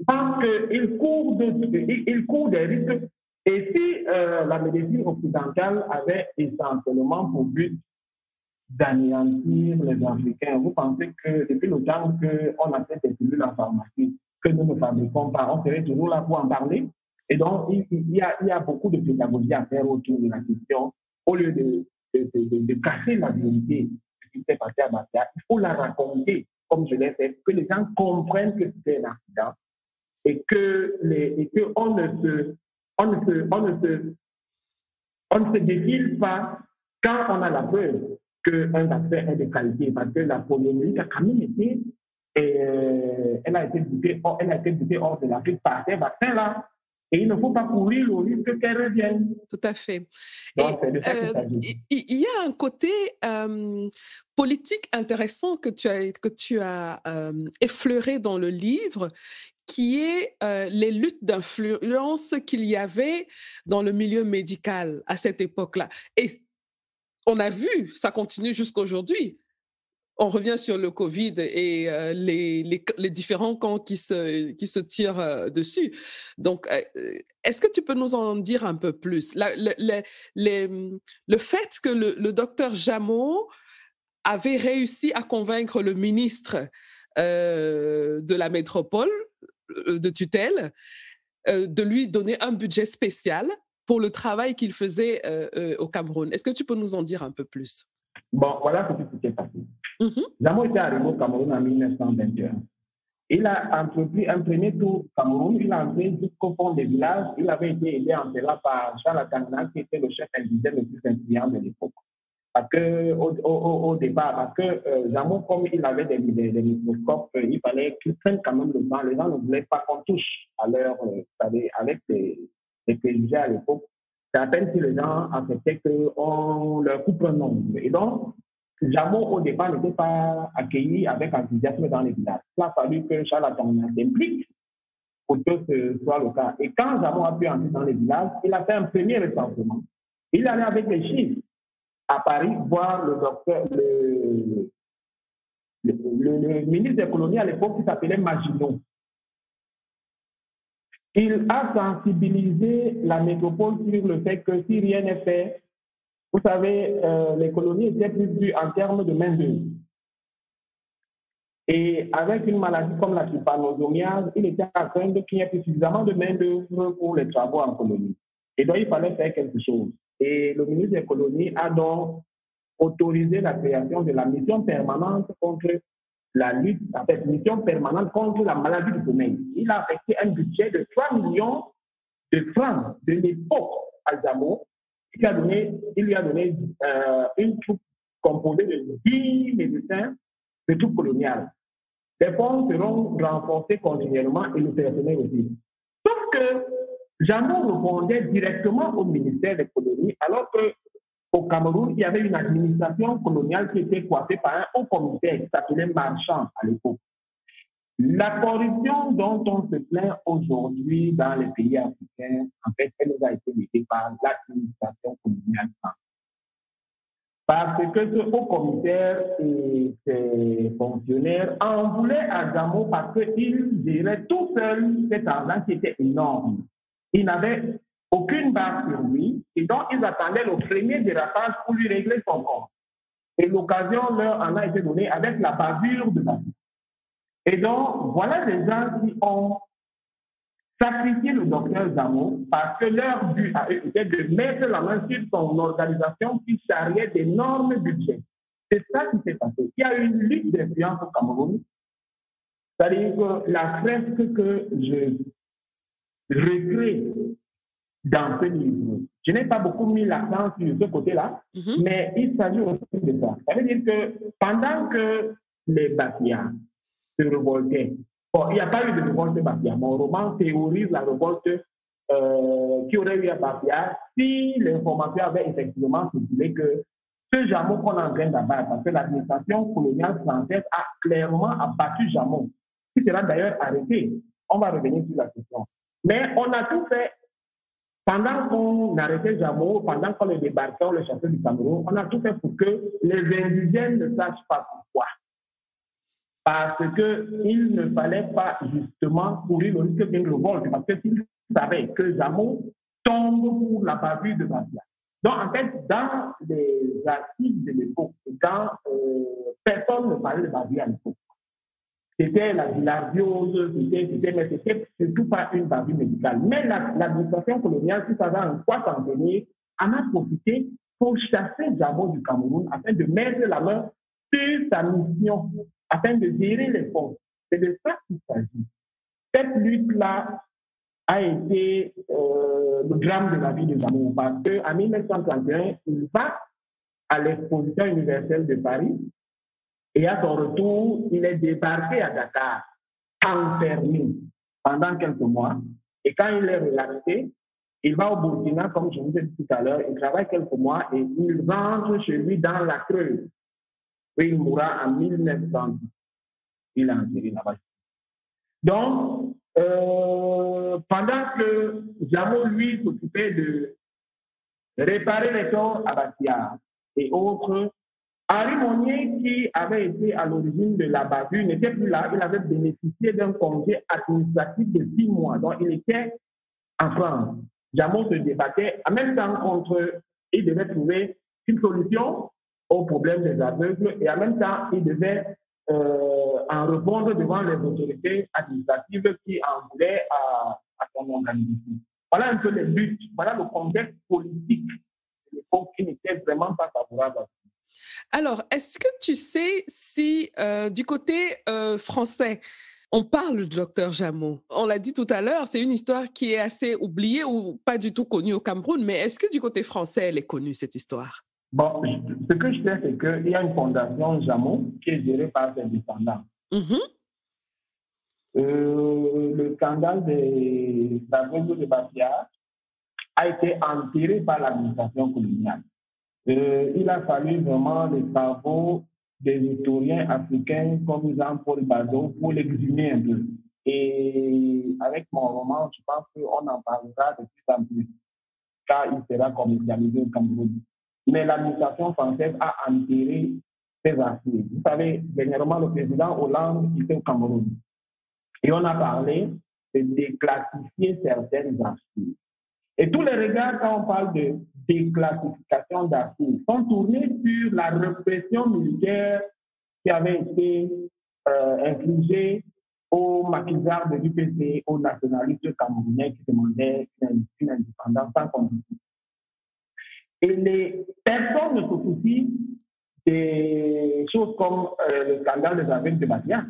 parce qu'ils courent des risques. Et si la médecine occidentale avait essentiellement pour but d'anéantir les Africains, vous pensez que depuis le temps qu'on a fait des pilules en pharmacie, que nous ne fabriquons pas, on serait toujours là pour en parler? Et donc, il y a beaucoup de pédagogie à faire autour de la question. Au lieu de cacher la vérité de ce qui s'est passé à Bakia, il faut la raconter, comme je l'ai fait, que les gens comprennent que c'était un accident et qu'on ne se défile pas quand on a la preuve qu'un vaccin est de qualité, parce que la poliomyélite a quand même été, elle a été butée hors de l'Afrique par ces vaccins-là. Et il ne faut pas courir le risque qu'elle revienne. Tout à fait. Donc, il y a un côté politique intéressant que tu as effleuré dans le livre, qui est les luttes d'influence qu'il y avait dans le milieu médical à cette époque-là. Et on a vu, ça continue jusqu'à aujourd'hui. On revient sur le Covid et les différents camps qui se tirent dessus. Donc, est-ce que tu peux nous en dire un peu plus? Le fait que le docteur Jameau avait réussi à convaincre le ministre de la métropole de tutelle de lui donner un budget spécial pour le travail qu'il faisait au Cameroun. Est-ce que tu peux nous en dire un peu plus? Bon, voilà ce qui s'est passé. Jameau était arrivé au Cameroun en 1921. Il a entrepris un premier tour au Cameroun. Il a entré jusqu'au fond des villages. Il avait été aidé en cela par Charles Kangna, qui était le chef indigène le plus influent de l'époque. Parce que, au départ, parce que Jameau, comme il avait des microscopes, il fallait qu'ils prennent quand même le temps. Les gens ne voulaient pas qu'on touche à leur, avec les préjugés à l'époque. C'est à peine si les gens acceptaient qu'on leur coupe un nombre. Et donc, Jameau, au départ, n'était pas accueilli avec enthousiasme dans les villages. Il a fallu que Charles Kangna s'implique pour que ce soit le cas. Et quand Jameau a pu entrer dans les villages, il a fait un premier recensement. Il allait avec les chiffres à Paris voir le docteur, le ministre des colonies à l'époque qui s'appelait Maginot. Il a sensibilisé la métropole sur le fait que si rien n'est fait, vous savez, les colonies étaient plus dues en termes de main-d'œuvre. Et avec une maladie comme la trypanosomiase, il était à craindre qu'il n'y ait plus suffisamment de main-d'œuvre pour les travaux en colonie. Et donc, il fallait faire quelque chose. Et le ministre des colonies a donc autorisé la création de la mission permanente contre la lutte, cette mission permanente contre la maladie du sommeil. Il a affecté un budget de 3 millions de francs de l'époque à Jameau. Il lui a donné une troupe composée de 10 médecins de troupe coloniale. Les fonds seront renforcés continuellement et le personnel aussi. que Jammeh répondait directement au ministère des colonies, alors qu'au Cameroun, il y avait une administration coloniale qui était coiffée par un haut commissaire qui s'appelait Marchand à l'époque. La corruption dont on se plaint aujourd'hui dans les pays africains, en fait, elle nous a été mettée par l'administration coloniale. Parce que ce haut commissaire et ses fonctionnaires en voulaient à Jammeh parce qu'il gérait tout seul cet argent qui était énorme. Il n'avait aucune base sur lui et donc ils attendaient le premier dérapage pour lui régler son compte. Et l'occasion leur en a été donnée avec la bavure de Bafia. Et donc, voilà des gens qui ont sacrifié le docteur Jammeh parce que leur but à eux était de mettre la main sur son organisation qui charriait d'énormes budgets. C'est ça qui s'est passé. Il y a eu une lutte d'influence au Cameroun. C'est-à-dire que la fresque que je recrée dans ce livre, je n'ai pas beaucoup mis l'accent sur ce côté-là, mais il s'agit aussi de ça. Ça veut dire que pendant que les Bafias se révoltaient, bon, il n'y a pas eu de révolte Bafia. Mon roman théorise la révolte qui aurait eu à Bafia si l'information avait effectivement circulé que ce Jammeh qu'on est en train d'abattre, parce que l'administration coloniale française a clairement abattu Jammeh, qui sera d'ailleurs arrêté. On va revenir sur la question. Mais on a tout fait. Pendant qu'on arrêtait Jammeh, pendant qu'on le débarquait, on le chassait du Cameroun, on a tout fait pour que les indigènes ne sachent pas pourquoi. Parce qu'il ne fallait pas justement courir le risque d'une révolte, parce que s'ils savaient que Jammeh tombe pour la bavure de Bafia. Donc, en fait, dans les archives de l'époque, quand personne ne parlait de bavure à l'époque, c'était la bilharziose, mais c'était surtout pas une bavure médicale. Mais l'administration coloniale, qui savait en quoi s'en tenir, en a profité pour chasser Jammeh du Cameroun afin de mettre la main sur sa mission, afin de gérer les fonds. C'est de ça qu'il s'agit. Cette lutte-là a été le drame de la vie de Jammeh, parce qu'en 1931, il va à l'exposition universelle de Paris et à son retour, il est débarqué à Dakar, enfermé pendant quelques mois. Et quand il est relaxé, il va au Burkina, comme je vous ai dit tout à l'heure, il travaille quelques mois et il rentre chez lui dans la Creuse. Et il mourra en 1910. Il a enterré là-bas. Donc, pendant que Jammeh, lui, s'occupait de réparer les torts à Bafia et autres, Henri Monnier, qui avait été à l'origine de la bavure, n'était plus là. Il avait bénéficié d'un congé administratif de 6 mois. Donc, il était en France. Jammeh se débattait. En même temps, il devait trouver une solution au problème des aveugles et en même temps, il devait en répondre devant les autorités administratives qui en voulaient à son organisation. Voilà un peu les buts, voilà le contexte politique de l'époque qui n'était vraiment pas favorable à ça. Alors, est-ce que tu sais si du côté français, on parle du docteur Jammeh? On l'a dit tout à l'heure, c'est une histoire qui est assez oubliée ou pas du tout connue au Cameroun, mais est-ce que du côté français, elle est connue, cette histoire? Bon, ce que je sais, c'est qu'il y a une fondation Jammeh qui est gérée par ses descendants. Le scandale des aveugles de Bafia a été enterré par l'administration coloniale. Il a fallu vraiment les travaux des historiens africains comme Jean-Paul Bazot pour l'exhumer un peu. Et avec mon roman, je pense qu'on en parlera de plus en plus, car il sera commercialisé au Cameroun. Mais l'administration française a enterré ces archives. Vous savez, dernièrement, le président Hollande était au Cameroun. Et on a parlé de déclassifier certaines archives. Et tous les regards, quand on parle de déclassification d'archives, sont tournés sur la répression militaire qui avait été infligée aux maquisards de l'UPC, aux nationalistes camerounais qui demandaient une indépendance sans condition. Et les personnes ne se soucient des choses comme le scandale des aveugles de Bafia.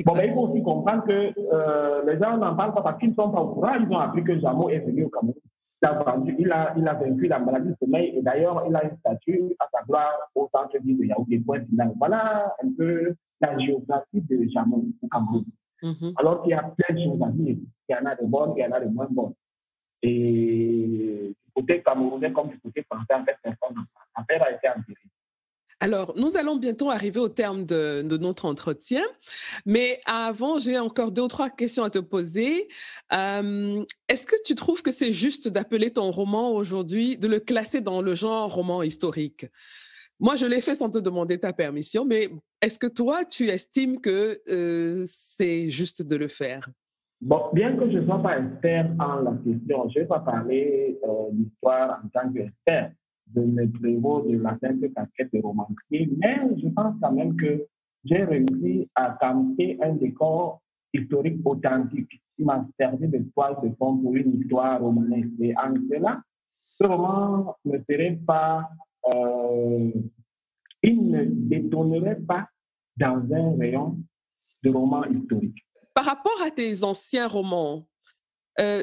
Bon, mais il faut aussi comprendre que les gens n'en parlent pas parce qu'ils ne sont pas au courant. Ils ont appris que Jammeh est venu au Cameroun. Il a vaincu la maladie de sommeil et d'ailleurs, il a une statue à sa gloire au centre-ville de Yaoundé. Voilà un peu la géographie de Jammeh au Cameroun. Alors qu'il y a plein de choses à dire. Il y en a de bonnes, il y en a de moins bonnes. Et du côté camerounais comme du côté français, en fait, l'affaire a été empirée. Alors, nous allons bientôt arriver au terme de notre entretien, mais avant, j'ai encore 2 ou 3 questions à te poser. Est-ce que tu trouves que c'est juste d'appeler ton roman aujourd'hui, de le classer dans le genre roman historique? Moi, je l'ai fait sans te demander ta permission, mais est-ce que toi, tu estimes que c'est juste de le faire? Bon, bien que je ne sois pas expert en la question, je ne vais pas parler d'histoire en tant qu'expert. Je me prévaux de la simple casquette de romancier, mais je pense quand même que j'ai réussi à camper un décor historique authentique qui m'a servi de toile de fond pour une histoire romanesque. Et en cela, ce roman ne serait pas, il ne détonnerait pas dans un rayon de roman historique. Par rapport à tes anciens romans,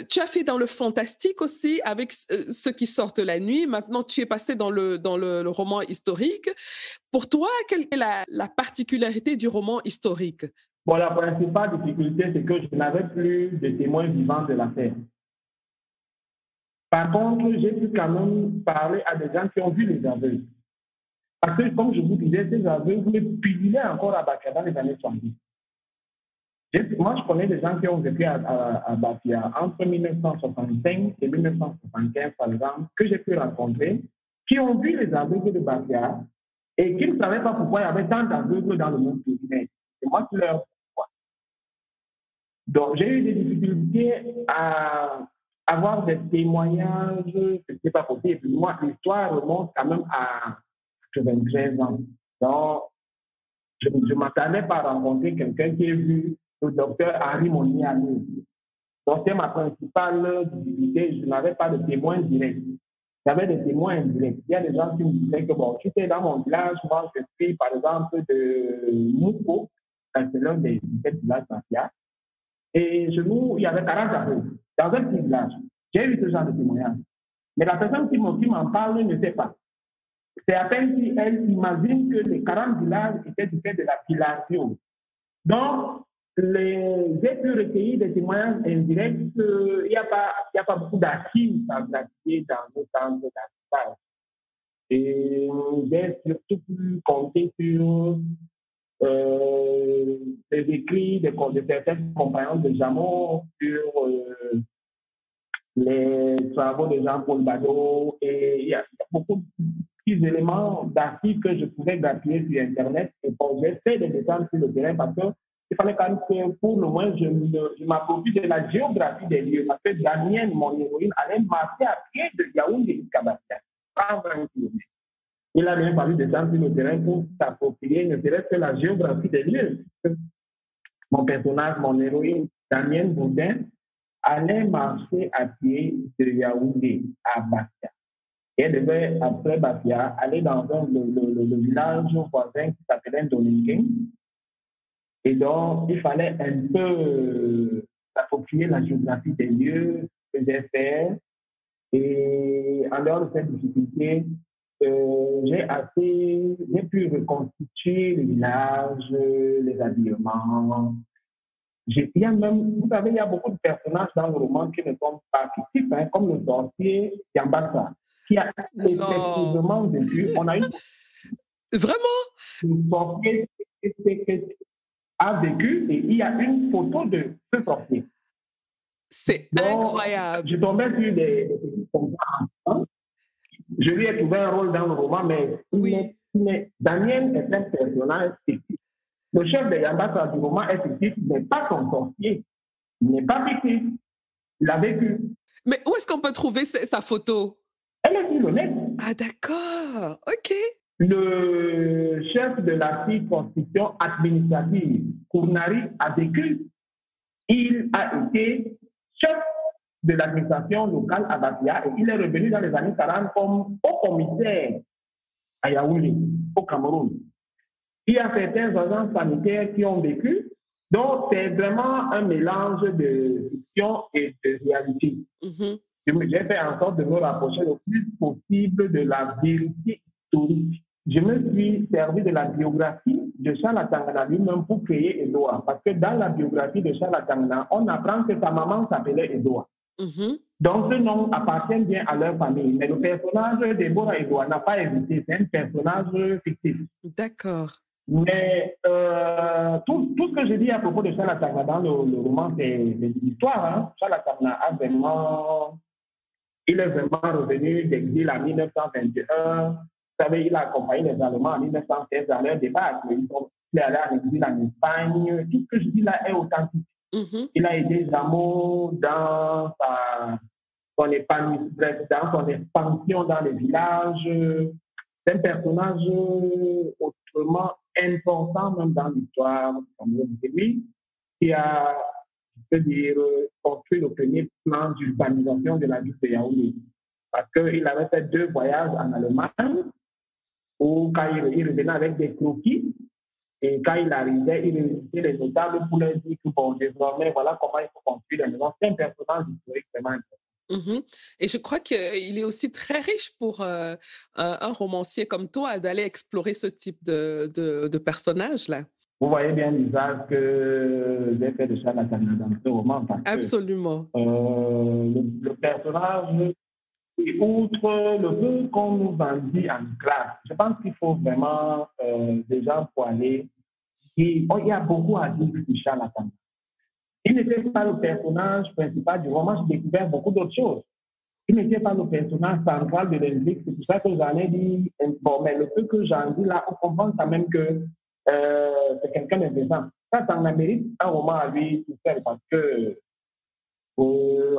tu as fait dans le fantastique aussi avec ceux qui sortent la nuit. Maintenant, tu es passé dans le roman historique. Pour toi, quelle est la particularité du roman historique? Bon, la principale difficulté, c'est que je n'avais plus de témoins vivants de l'affaire. Par contre, j'ai pu quand même parler à des gens qui ont vu les aveugles. Parce que, comme je vous disais, ces aveugles pullulaient encore à Bafia dans les années 70. Moi, je connais des gens qui ont vécu à Bafia entre 1965 et 1975, par exemple, que j'ai pu rencontrer, qui ont vu les aveugles de Bafia et qui ne savaient pas pourquoi il y avait tant d'aveugles dans le monde culturel. C'est moi qui leur dis pourquoi. Donc, j'ai eu des difficultés à avoir des témoignages, ce n'est pas possible. Et puis moi, l'histoire remonte quand même à 93 ans. Donc, je ne m'attendais pas à rencontrer quelqu'un qui ait vu le docteur Henri Monnier. Donc, c'est ma principale difficulté. Je n'avais pas de témoins directs. J'avais des témoins indirects. Il y a des gens qui me disaient que, bon, tu étais dans mon village, moi, je suis, par exemple, de Mouko, c'est l'un des 17 villages d'Afia. Et il y avait 40 aveugles dans un petit village. J'ai eu ce genre de témoignage. Mais la personne qui m'en parle ne sait pas. C'est à peine si elle imagine que les 40 villages étaient du fait de la filation. Donc, j'ai pu recueillir des témoignages indirects. Il n'y a pas beaucoup d'archives à placer dans le centre d'archivage. Et j'ai surtout pu compter sur les écrits de certains compagnons de Jameau sur les travaux de Jean-Paul Badeau. Et il y a beaucoup d'éléments d'archives que je pouvais grappiller sur Internet. Et bon, j'ai fait des descentes sur le terrain parce qu'il fallait quand même que, pour le moins, je m'approprie de la géographie des lieux. Parce que Daniel, mon héroïne, allait marcher à pied de Yaoundé jusqu'à Bastia, 120 km. Il a bien fallu descendre sur le terrain pour s'approprier ne serait-ce que la géographie des lieux. Mon personnage, mon héroïne, Daniel Boudin, allait marcher à pied de Yaoundé à Bastia. Et elle devait, après Bafia, aller dans le village voisin qui s'appelait Dolinguin. Et donc, il fallait un peu s'approprier la géographie des lieux que j'ai fait. Et en dehors de cette difficulté, j'ai pu reconstituer le village, les habillements. Il y a même, vous savez, il y a beaucoup de personnages dans le roman qui ne sont pas fictifs, hein, comme le sorcier Yambassa, qui a effectivement vécu. On a une. Vraiment? Le sorcier a vécu et il y a une photo de ce sorcier. C'est incroyable. Je tombais sur des contrats. Je lui ai trouvé un rôle dans le roman, mais Daniel est un personnage fictif. Le chef de Yambassa du roman est fictif, mais pas son sorcier. Il n'est pas fictif. Il a vécu. Mais où est-ce qu'on peut trouver sa photo? Elle est sur le net. Ah, d'accord. OK. Le chef de la circonscription administrative, Kournari, a vécu. Il a été chef de l'administration locale à Bafia et il est revenu dans les années 40 comme haut-commissaire à Yaoundé, au Cameroun. Il y a certains agents sanitaires qui ont vécu, donc c'est vraiment un mélange de fiction et de réalité. J'ai fait en sorte de me rapprocher le plus possible de la vérité historique. je me suis servi de la biographie de Charles Atangana lui-même pour créer Edoa. Parce que dans la biographie de Charles Atangana, on apprend que sa maman s'appelait Edoa. Donc, ce nom appartient bien à leur famille. Mais le personnage d'Ebora Edoa n'a pas existé. C'est un personnage fictif. D'accord. Mais tout ce que je dis à propos de Charles Atangana dans le roman, c'est l'histoire. Hein. Charles Atangana il est vraiment revenu d'exil en 1921. Vous savez, il a accompagné les Allemands en 1916 dans leur départ. Il est allé en exil en Espagne. Tout ce que je dis là est authentique. Il a aidé Zamo dans son expansion dans les villages. C'est un personnage autrement important même dans l'histoire de lui qui a, je peux dire, construit le premier plan d'urbanisation de la ville de Yaoundé. Parce qu'il avait fait 2 voyages en Allemagne où quand il revenait avec des croquis et quand il arrivait, il réunissait les notables pour leur dire que bon, désormais, voilà comment il faut construire les maisons. C'est un personnage historique vraiment important. Et je crois qu'il est aussi très riche pour un romancier comme toi d'aller explorer ce type de personnage-là. Vous voyez bien l'usage que j'ai fait de Charles Atangana dans ce roman. Absolument. Le personnage, outre le peu qu'on nous en dit en classe, je pense qu'il faut vraiment déjà pour aller. Il y a beaucoup à dire sur Charles Atangana. Il n'était pas le personnage principal du roman, j'ai découvert beaucoup d'autres choses. Il n'était pas le personnage central de l'intrigue, c'est pour ça que j'en ai dit, bon, mais le peu que j'en dis là, on comprend quand même que c'est quelqu'un d'intéressant. Ça en mérite un roman à lui tout seul, parce que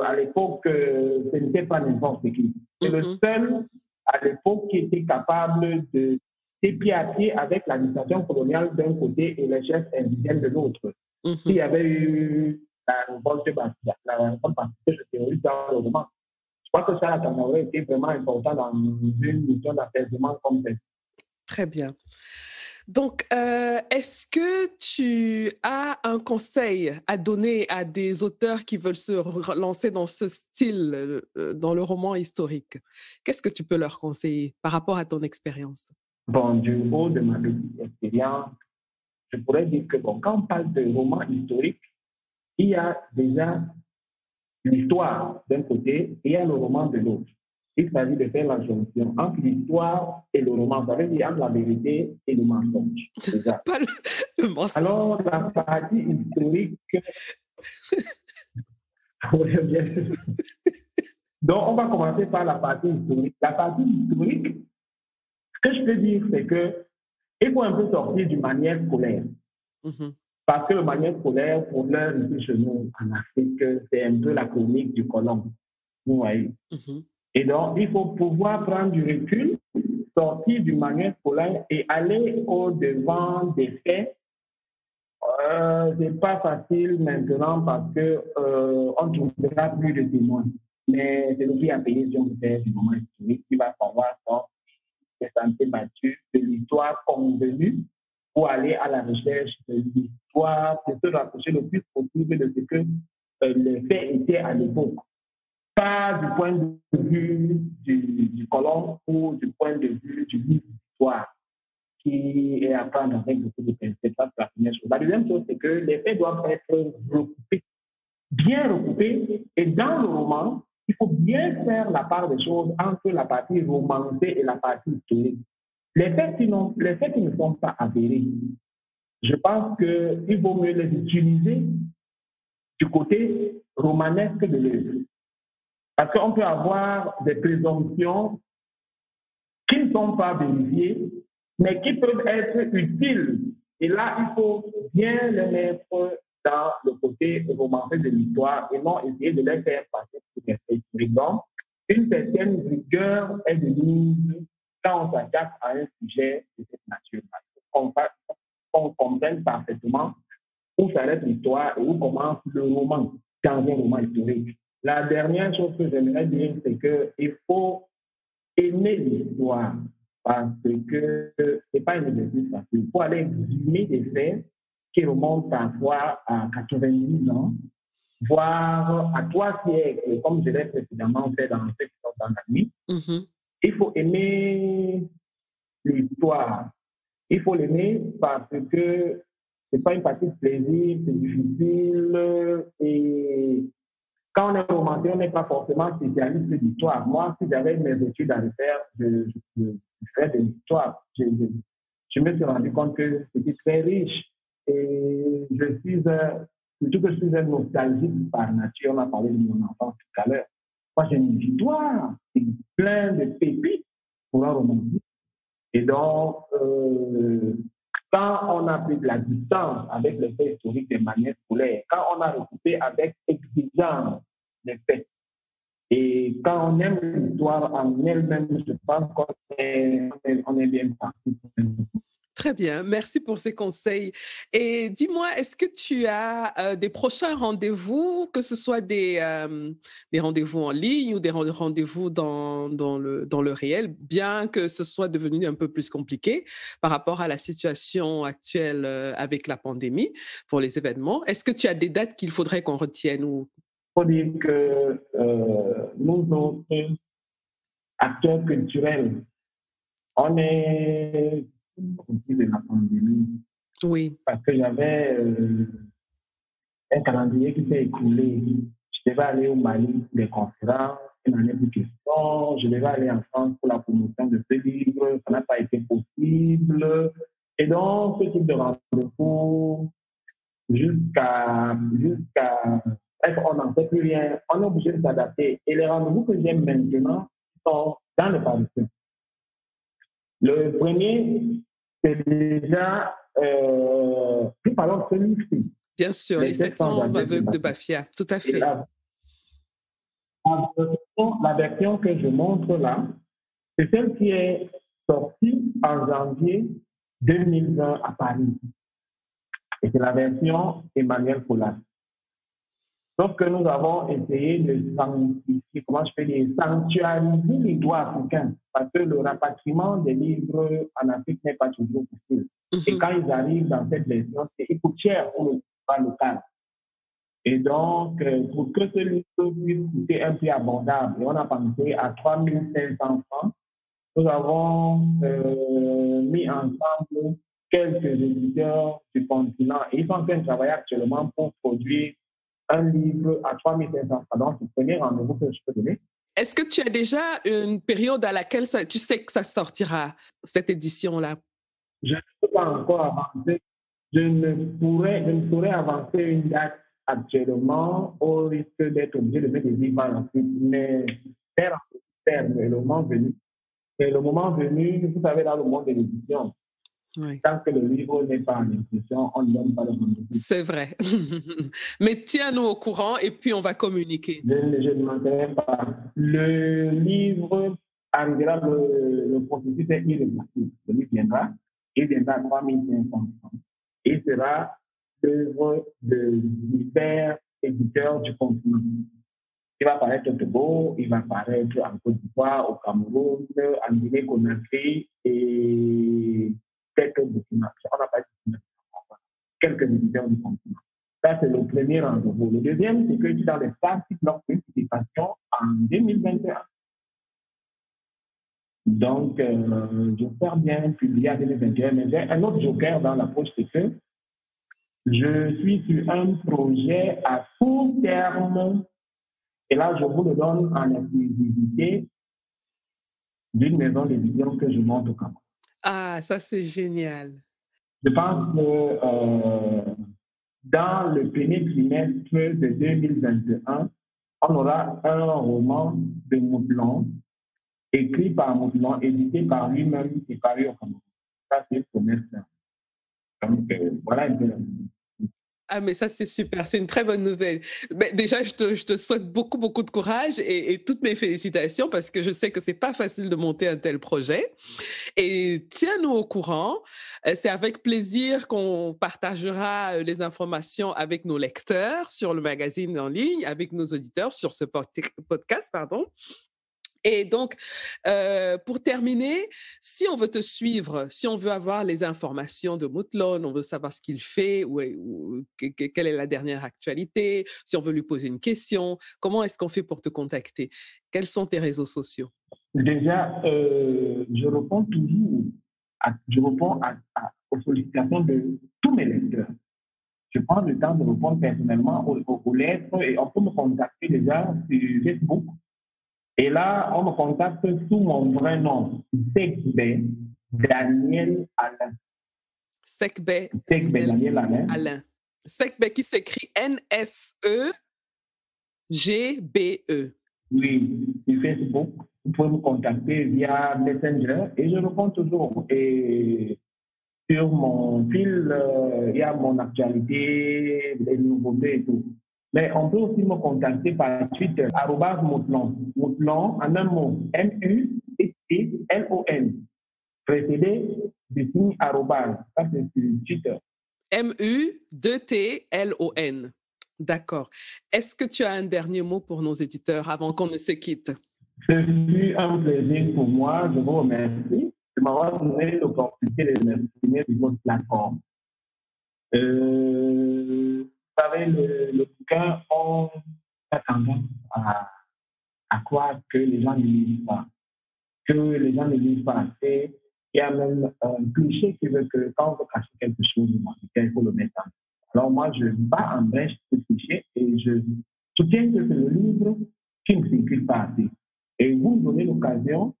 à l'époque, ce n'était pas n'importe qui. C'est le seul à l'époque qui était capable de pied à pied avec l'administration coloniale d'un côté et les chefs indigènes de l'autre. Il y avait eu la révolte de Bastia, la révolte que je théorise dans le roman. Je crois que ça aurait été vraiment important dans une mission d'apaisement comme celle-ci. Très bien. Donc, est-ce que tu as un conseil à donner à des auteurs qui veulent se lancer dans ce style, dans le roman historique? Qu'est-ce que tu peux leur conseiller par rapport à ton expérience? Bon, du haut de ma petite expérience, je pourrais dire que bon, quand on parle de roman historique, il y a déjà l'histoire d'un côté et il y a le roman de l'autre. Il s'agit de faire la jonction entre l'histoire et le roman. Ça veut dire entre la vérité et le mensonge. Pas le mensonge. Alors, la partie historique... Donc, on va commencer par la partie historique. La partie historique, ce que je peux dire, c'est qu'il faut un peu sortir du manuel scolaire. Parce que le manuel scolaire, pour l'heure, ici chez nous, en Afrique, c'est un peu la chronique du colon. Vous voyez. Et donc, il faut pouvoir prendre du recul, sortir du manuel scolaire et aller au-devant des faits. Ce n'est pas facile maintenant parce qu'on ne trouvera plus de témoins. Mais c'est le prix à payer si on fait du moment historique qui va savoir des sentiers battus, de l'histoire convenue pour aller à la recherche de l'histoire, de se rapprocher le plus possible de ce que les faits étaient à l'époque. Pas du point de vue du colon ou du point de vue du livre d'histoire qui est à prendre avec beaucoup de pincettes. C'est la première chose. La deuxième chose, c'est que les faits doivent être recoupés, bien recoupés. Et dans le roman, il faut bien faire la part des choses entre la partie romancée et la partie historique. Les faits qui ne sont pas avérés, je pense qu'il vaut mieux les utiliser du côté romanesque de l'œuvre. Parce qu'on peut avoir des présomptions qui ne sont pas vérifiées, mais qui peuvent être utiles. Et là, il faut bien les mettre dans le côté romancé de l'histoire et non essayer de les faire passer pour des faits historiques. Donc, une certaine rigueur est de mise quand on s'attaque à un sujet de cette nature. On comprenne parfaitement où s'arrête l'histoire et où commence le roman dans un roman historique. La dernière chose que j'aimerais dire, c'est qu'il faut aimer l'histoire parce que ce n'est pas une exercice facile. Il faut aller exhumer des faits qui remontent parfois à 90 ans, voire à 3 siècles, comme je l'ai précédemment fait dans ceux qui sont dans la nuit. Il faut aimer l'histoire. Il faut l'aimer parce que c'est pas une partie de plaisir, c'est difficile. Et quand on est romancier, on n'est pas forcément spécialiste d'histoire. Moi, si j'avais mes études à refaire, je ferais de l'histoire. Je me suis rendu compte que c'était très riche. Et surtout que je suis un nostalgique par nature. On a parlé de mon enfance tout à l'heure. Moi, j'ai une histoire, c'est plein de pépites pour un romancier. Et donc, quand on a pris de la distance avec les faits historiques des manières scolaires, quand on a recoupé avec exigence les faits, et quand on aime l'histoire en elle-même, je pense qu'on est bien parti. Très bien, merci pour ces conseils. Et dis-moi, est-ce que tu as des prochains rendez-vous, que ce soit des rendez-vous en ligne ou des rendez-vous dans le réel, bien que ce soit devenu un peu plus compliqué par rapport à la situation actuelle avec la pandémie pour les événements? Est-ce que tu as des dates qu'il faudrait qu'on retienne ou... Il faut dire que nous autres acteurs culturels, on est de la pandémie. Oui. Parce que j'avais un calendrier qui s'est écoulé. Je devais aller au Mali pour des conférences, une année de questions. Je devais aller en France pour la promotion de ce livre. Ça n'a pas été possible. Et donc, ce type de rendez-vous, bref, on n'en fait plus rien. On est obligé de s'adapter. Et les rendez-vous que j'ai maintenant sont dans le parution. Le premier, c'est déjà, plus parlons de celui-ci. Bien sûr, les 700 aveugles de Bafia, tout à fait. La version que je montre là, c'est celle qui est sortie en janvier 2020 à Paris. Et c'est la version Emmanuel Colas. Sauf que nous avons essayé de sanctuariser les droits africains, parce que le rapatriement des livres en Afrique n'est pas toujours possible. Et quand ils arrivent dans cette version, il coûte cher pour le droit local. Et donc, pour que ce livre puisse coûter un prix abordable, et on a pensé à 3 500 francs, nous avons mis ensemble quelques éditeurs du continent. Et ils sont en train de travailler actuellement pour produire un livre à 3 500 francs. Donc, c'est le premier rendez-vous que je peux donner. Est-ce que tu as déjà une période à laquelle tu sais que ça sortira, cette édition-là? Je ne peux pas encore avancer. Je ne pourrais avancer une date actuellement au risque d'être obligé de mettre des livres en suite. Mais faire le moment venu. Et le moment venu, vous savez, dans le monde de l'édition, oui. Tant que le livre n'est pas en impression, on ne donne pas de rendez-vous. C'est vrai. Mais tiens-nous au courant et puis on va communiquer. Je ne manquerai pas. Le livre arrivera, le processus est irréversible. Le livre viendra, il viendra à 3 500 francs. Il sera l'œuvre de divers éditeurs du continent. Il va apparaître au Togo, il va apparaître en Côte d'Ivoire, au Cameroun, en Guinée-Conakry et quelques documents. On n'a pas dit quelques éditeurs du continent. Ça, c'est le premier rendez-vous. Le deuxième, c'est que je suis dans les pratiques de leur participation en 2021. Donc, j'espère bien publier en 2021. Mais j'ai un autre joker dans la poche, c'est que je suis sur un projet à court terme. Et là, je vous le donne en exclusivité d'une maison d'édition que je monte au Cameroun. Ah, ça c'est génial. Je pense que dans le premier trimestre de 2021, on aura un roman de Moudlon, écrit par Moudlon, édité par lui-même et paru au Cameroun. Ça, c'est le premier. Donc, voilà un peu la Ah, mais ça, c'est super. C'est une très bonne nouvelle. Mais déjà, je te souhaite beaucoup, beaucoup de courage et toutes mes félicitations parce que je sais que c'est pas facile de monter un tel projet. Et tiens-nous au courant. C'est avec plaisir qu'on partagera les informations avec nos lecteurs sur le magazine en ligne, avec nos auditeurs sur ce podcast, pardon. Et donc, pour terminer, si on veut te suivre, si on veut avoir les informations de Moudlon, on veut savoir ce qu'il fait, quelle est la dernière actualité, si on veut lui poser une question, comment est-ce qu'on fait pour te contacter? Quels sont tes réseaux sociaux? Déjà, je réponds toujours aux sollicitations de tous mes lecteurs. Je prends le temps de répondre personnellement aux lettres et on peut me contacter déjà sur Facebook. Et là, on me contacte sous mon vrai nom, Sekbe Daniel Alain. Sekbe Daniel Alain. Sekbe qui s'écrit N-S-E-G-B-E. Oui, sur Facebook, vous pouvez me contacter via Messenger et je réponds toujours. Et sur mon fil, il y a mon actualité, les nouveautés et tout. Mais on peut aussi me contacter par Twitter, @Moutlon. Moutlon, en un mot, M-U-T-L-O-N. Précédé du signe arrobase. Ça, c'est sur Twitter. M-U-2-T-L-O-N. D'accord. Est-ce que tu as un dernier mot pour nos éditeurs avant qu'on ne se quitte? Ce fut un plaisir pour moi. Je vous remercie de m'avoir donné l'opportunité de m'exprimer sur votre plateforme. Vous savez, le bouquin, on a tendance à croire que les gens ne lisent pas. Il y a même un cliché qui veut que quand on veut cacher quelque chose, il faut le mettre en. Alors moi, je bats en brèche ce cliché et je soutiens que c'est le livre qui ne circule pas assez. Et vous me donnez l'occasion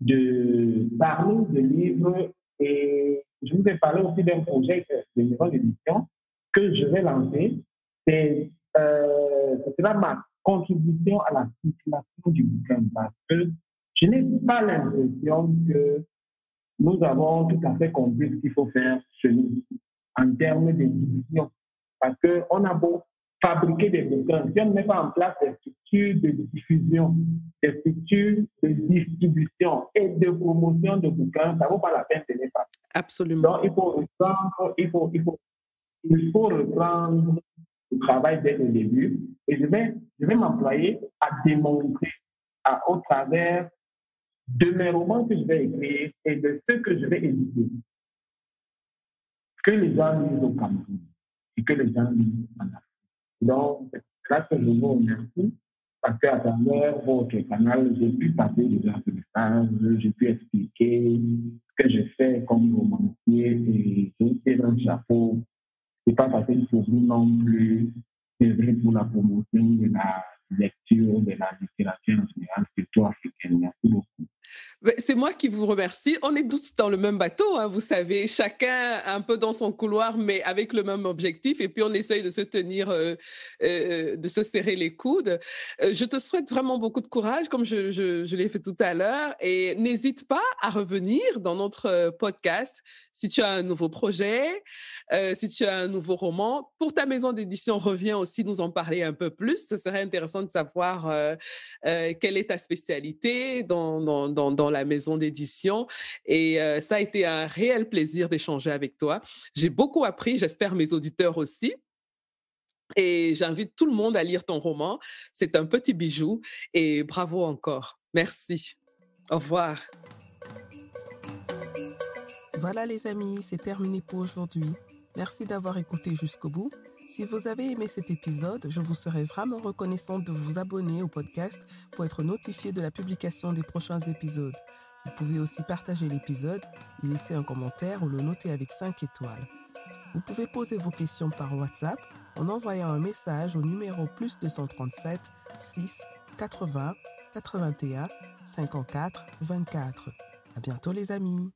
de parler de livres et je vous ai parlé aussi d'un projet de maison d'édition que je vais lancer. C'est sera ma contribution à la circulation du bouquin parce que je n'ai pas l'impression que nous avons tout à fait compris ce qu'il faut faire chez nous en termes d'édition. Parce qu'on a beau fabriquer des bouquins, si on ne met pas en place des structures de diffusion, des structures de distribution et de promotion de bouquins, ça ne vaut pas la peine de les faire. Absolument. Donc, il faut reprendre le travail dès le début et je vais m'employer à démontrer au travers de mes romans que je vais écrire et de ceux que je vais éditer, que les gens lisent au Cameroun et que les gens lisent en Afrique. Donc, c'est là que je vous remercie parce qu'à travers votre canal, j'ai pu passer déjà ce message, j'ai pu expliquer ce que je fais comme romancier et je tire un chapeau. Ce n'est pas facile pour vous non plus, c'est vrai pour la promotion de la lecture, de la littérature en général, surtout africaine. Merci beaucoup. C'est moi qui vous remercie. On est tous dans le même bateau, hein, vous savez, chacun un peu dans son couloir, mais avec le même objectif. Et puis, on essaye de se tenir, de se serrer les coudes. Je te souhaite vraiment beaucoup de courage, comme je l'ai fait tout à l'heure. Et n'hésite pas à revenir dans notre podcast si tu as un nouveau projet, si tu as un nouveau roman. Pour ta maison d'édition, reviens aussi nous en parler un peu plus. Ce serait intéressant de savoir quelle est ta spécialité dans la maison d'édition. Et ça a été un réel plaisir d'échanger avec toi. J'ai beaucoup appris, j'espère mes auditeurs aussi. Et j'invite tout le monde à lire ton roman. C'est un petit bijou et bravo encore. Merci. Au revoir. Voilà les amis, c'est terminé pour aujourd'hui. Merci d'avoir écouté jusqu'au bout. Si vous avez aimé cet épisode, je vous serais vraiment reconnaissante de vous abonner au podcast pour être notifié de la publication des prochains épisodes. Vous pouvez aussi partager l'épisode, y laisser un commentaire ou le noter avec 5 étoiles. Vous pouvez poser vos questions par WhatsApp en envoyant un message au numéro +237 6 80 81 54 24. À bientôt les amis.